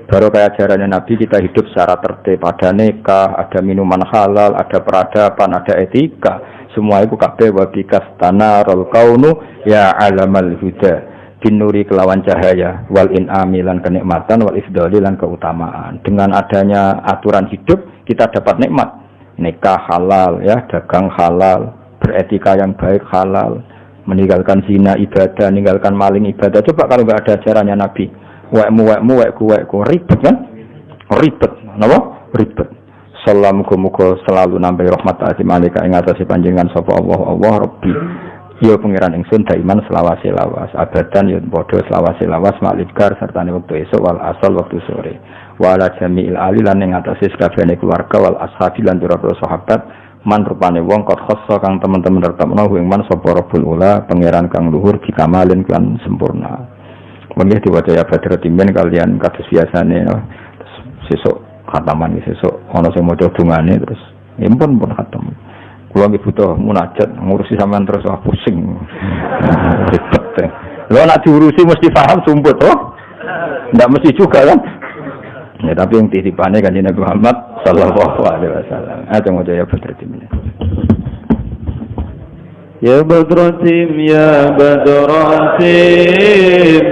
Baru kayak ajarannya Nabi kita hidup secara tertib, ada nikah, ada minuman halal, ada peradaban, ada etika. Semua itu kabeh wabikas tanah rol kaunu ya alamal huda. binuri kelawan cahaya wal in'ami lan kenikmatan wal ifdali lan keutamaan. Dengan adanya aturan hidup kita dapat nikmat. Nikah halal ya, dagang halal, beretika yang baik halal, meninggalkan zina ibadah, meninggalkan maling ibadah. Coba kalau enggak ada ajarannya Nabi, wekku ribet kan? Ribet. Napa? Ribet. Muga-muga selalu nambah rahmat azim alika ing atase panjenengan sapa Allah Rabbi. Ya pengiran ingsun daiman selawase lawas abadan ya padha selawase lawas malikar sertane wektu esuk wal asal wektu sore wala jami'il ali lan ing atase sakabehane keluarga wal ashabi lan para sahabat man rupane wong kok khassa kang teman-teman tertemno ing man sapa Rabbul Ula pangeran kang luhur dikamalin kan sempurna. Mengih diwaca ya badhe timen kalian kados biasane terus sesuk khataman sesuk ana sing maca dungane terus impun pun khatam. Kulo nggih butuh munajat ngurusi sampean terus pusing. Ribet. Lho nek diurusi mesti paham sumput oh. Ndak mesti juga kan. Ya tapi yang titipane Kanjeng Nabi Muhammad sallallahu alaihi wasallam. Aja ngono ya Badrutim. Ya Badrutim ya Badrutim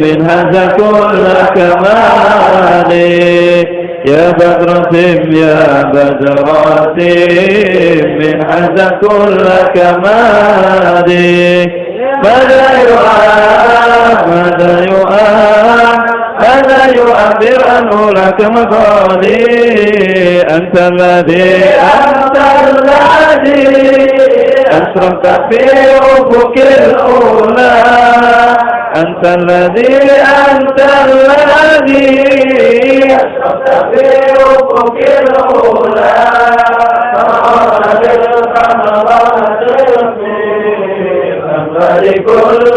bin hadza kullu kamali. يا بدرتم يا بدرتم من حز كل كمالي ماذا يؤثر أنه لك مقالي أنت الذي أسرمت في أفق الأولى أنت الذي أسرمت في أفق الأولى ملك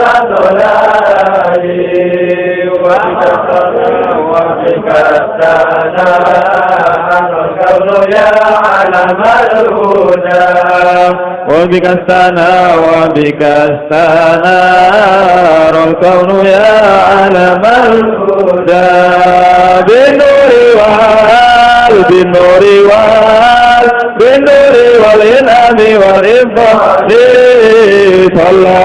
الأضلال وبك الكون يا علم الهدى وبك استنار الكون يا علم الهدى بالنور والإنعام والإفضال صلى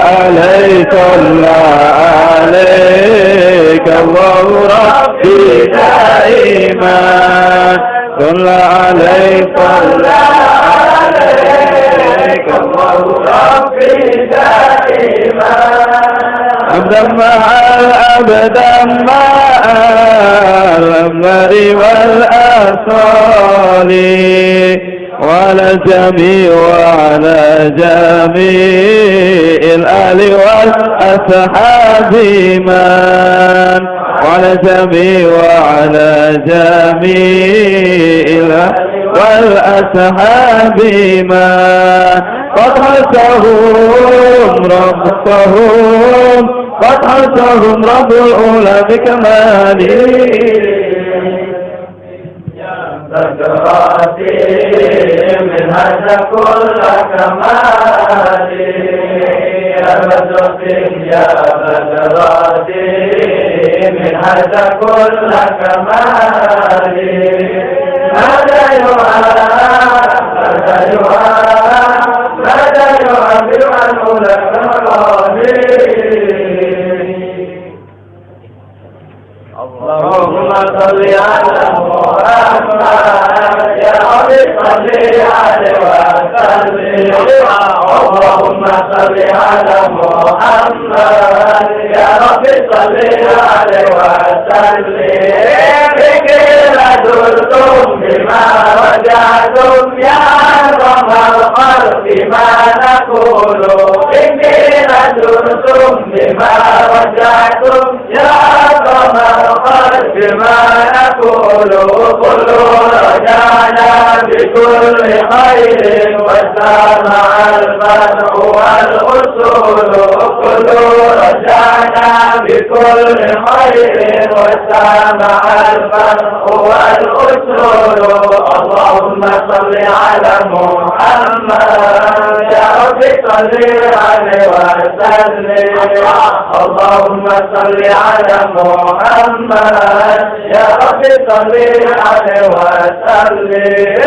عليك الله ربي دائما صلى عليك الله ربي دائما عبدا مع الأمر والأصال وعلى جميع الآل والأصحاب من وعلى جميع والأصحاب من قد حسهم رب الأولى بكماله بدراتي من هذا كل كمالي يا بدراتي من هذا كل كمالي ماذا يعبر عنه لك مقالي اللهم صل على محمد يا رب صل عليه وسلم اللهم صل على محمد يا رب صل عليه وسلم بكل درتم بما وجعتم يا عظم الخلق ما نقول بكل درتم بما وجعتم يا عظم الخلق ما نقول كل رجعنا بكل خير وسامع الفتح والأصول كل رجعنا بكل خير وسامع الفتح والأصول اللهم صل على محمد يا رب صل عليه وسلم اللهم صل على محمد يا رب صل عليه وسلم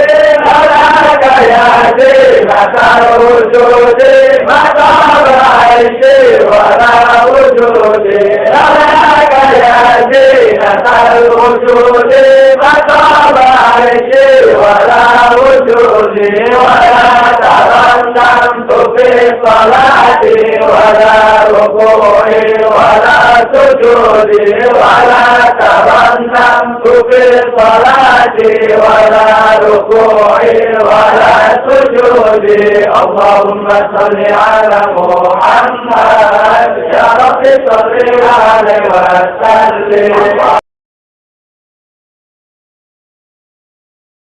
لك يا زينة الوجود مقام عيشي ولا وجودي الوجود مقام عرشي ولا وجودي ولا ترنمت في صلاتي ولا ركوعي ولا سجودي ولا ترنمت في صلاتي ولا ركوعي ولا سجودي اللهم صل على محمد يا رب صل عليه وسلم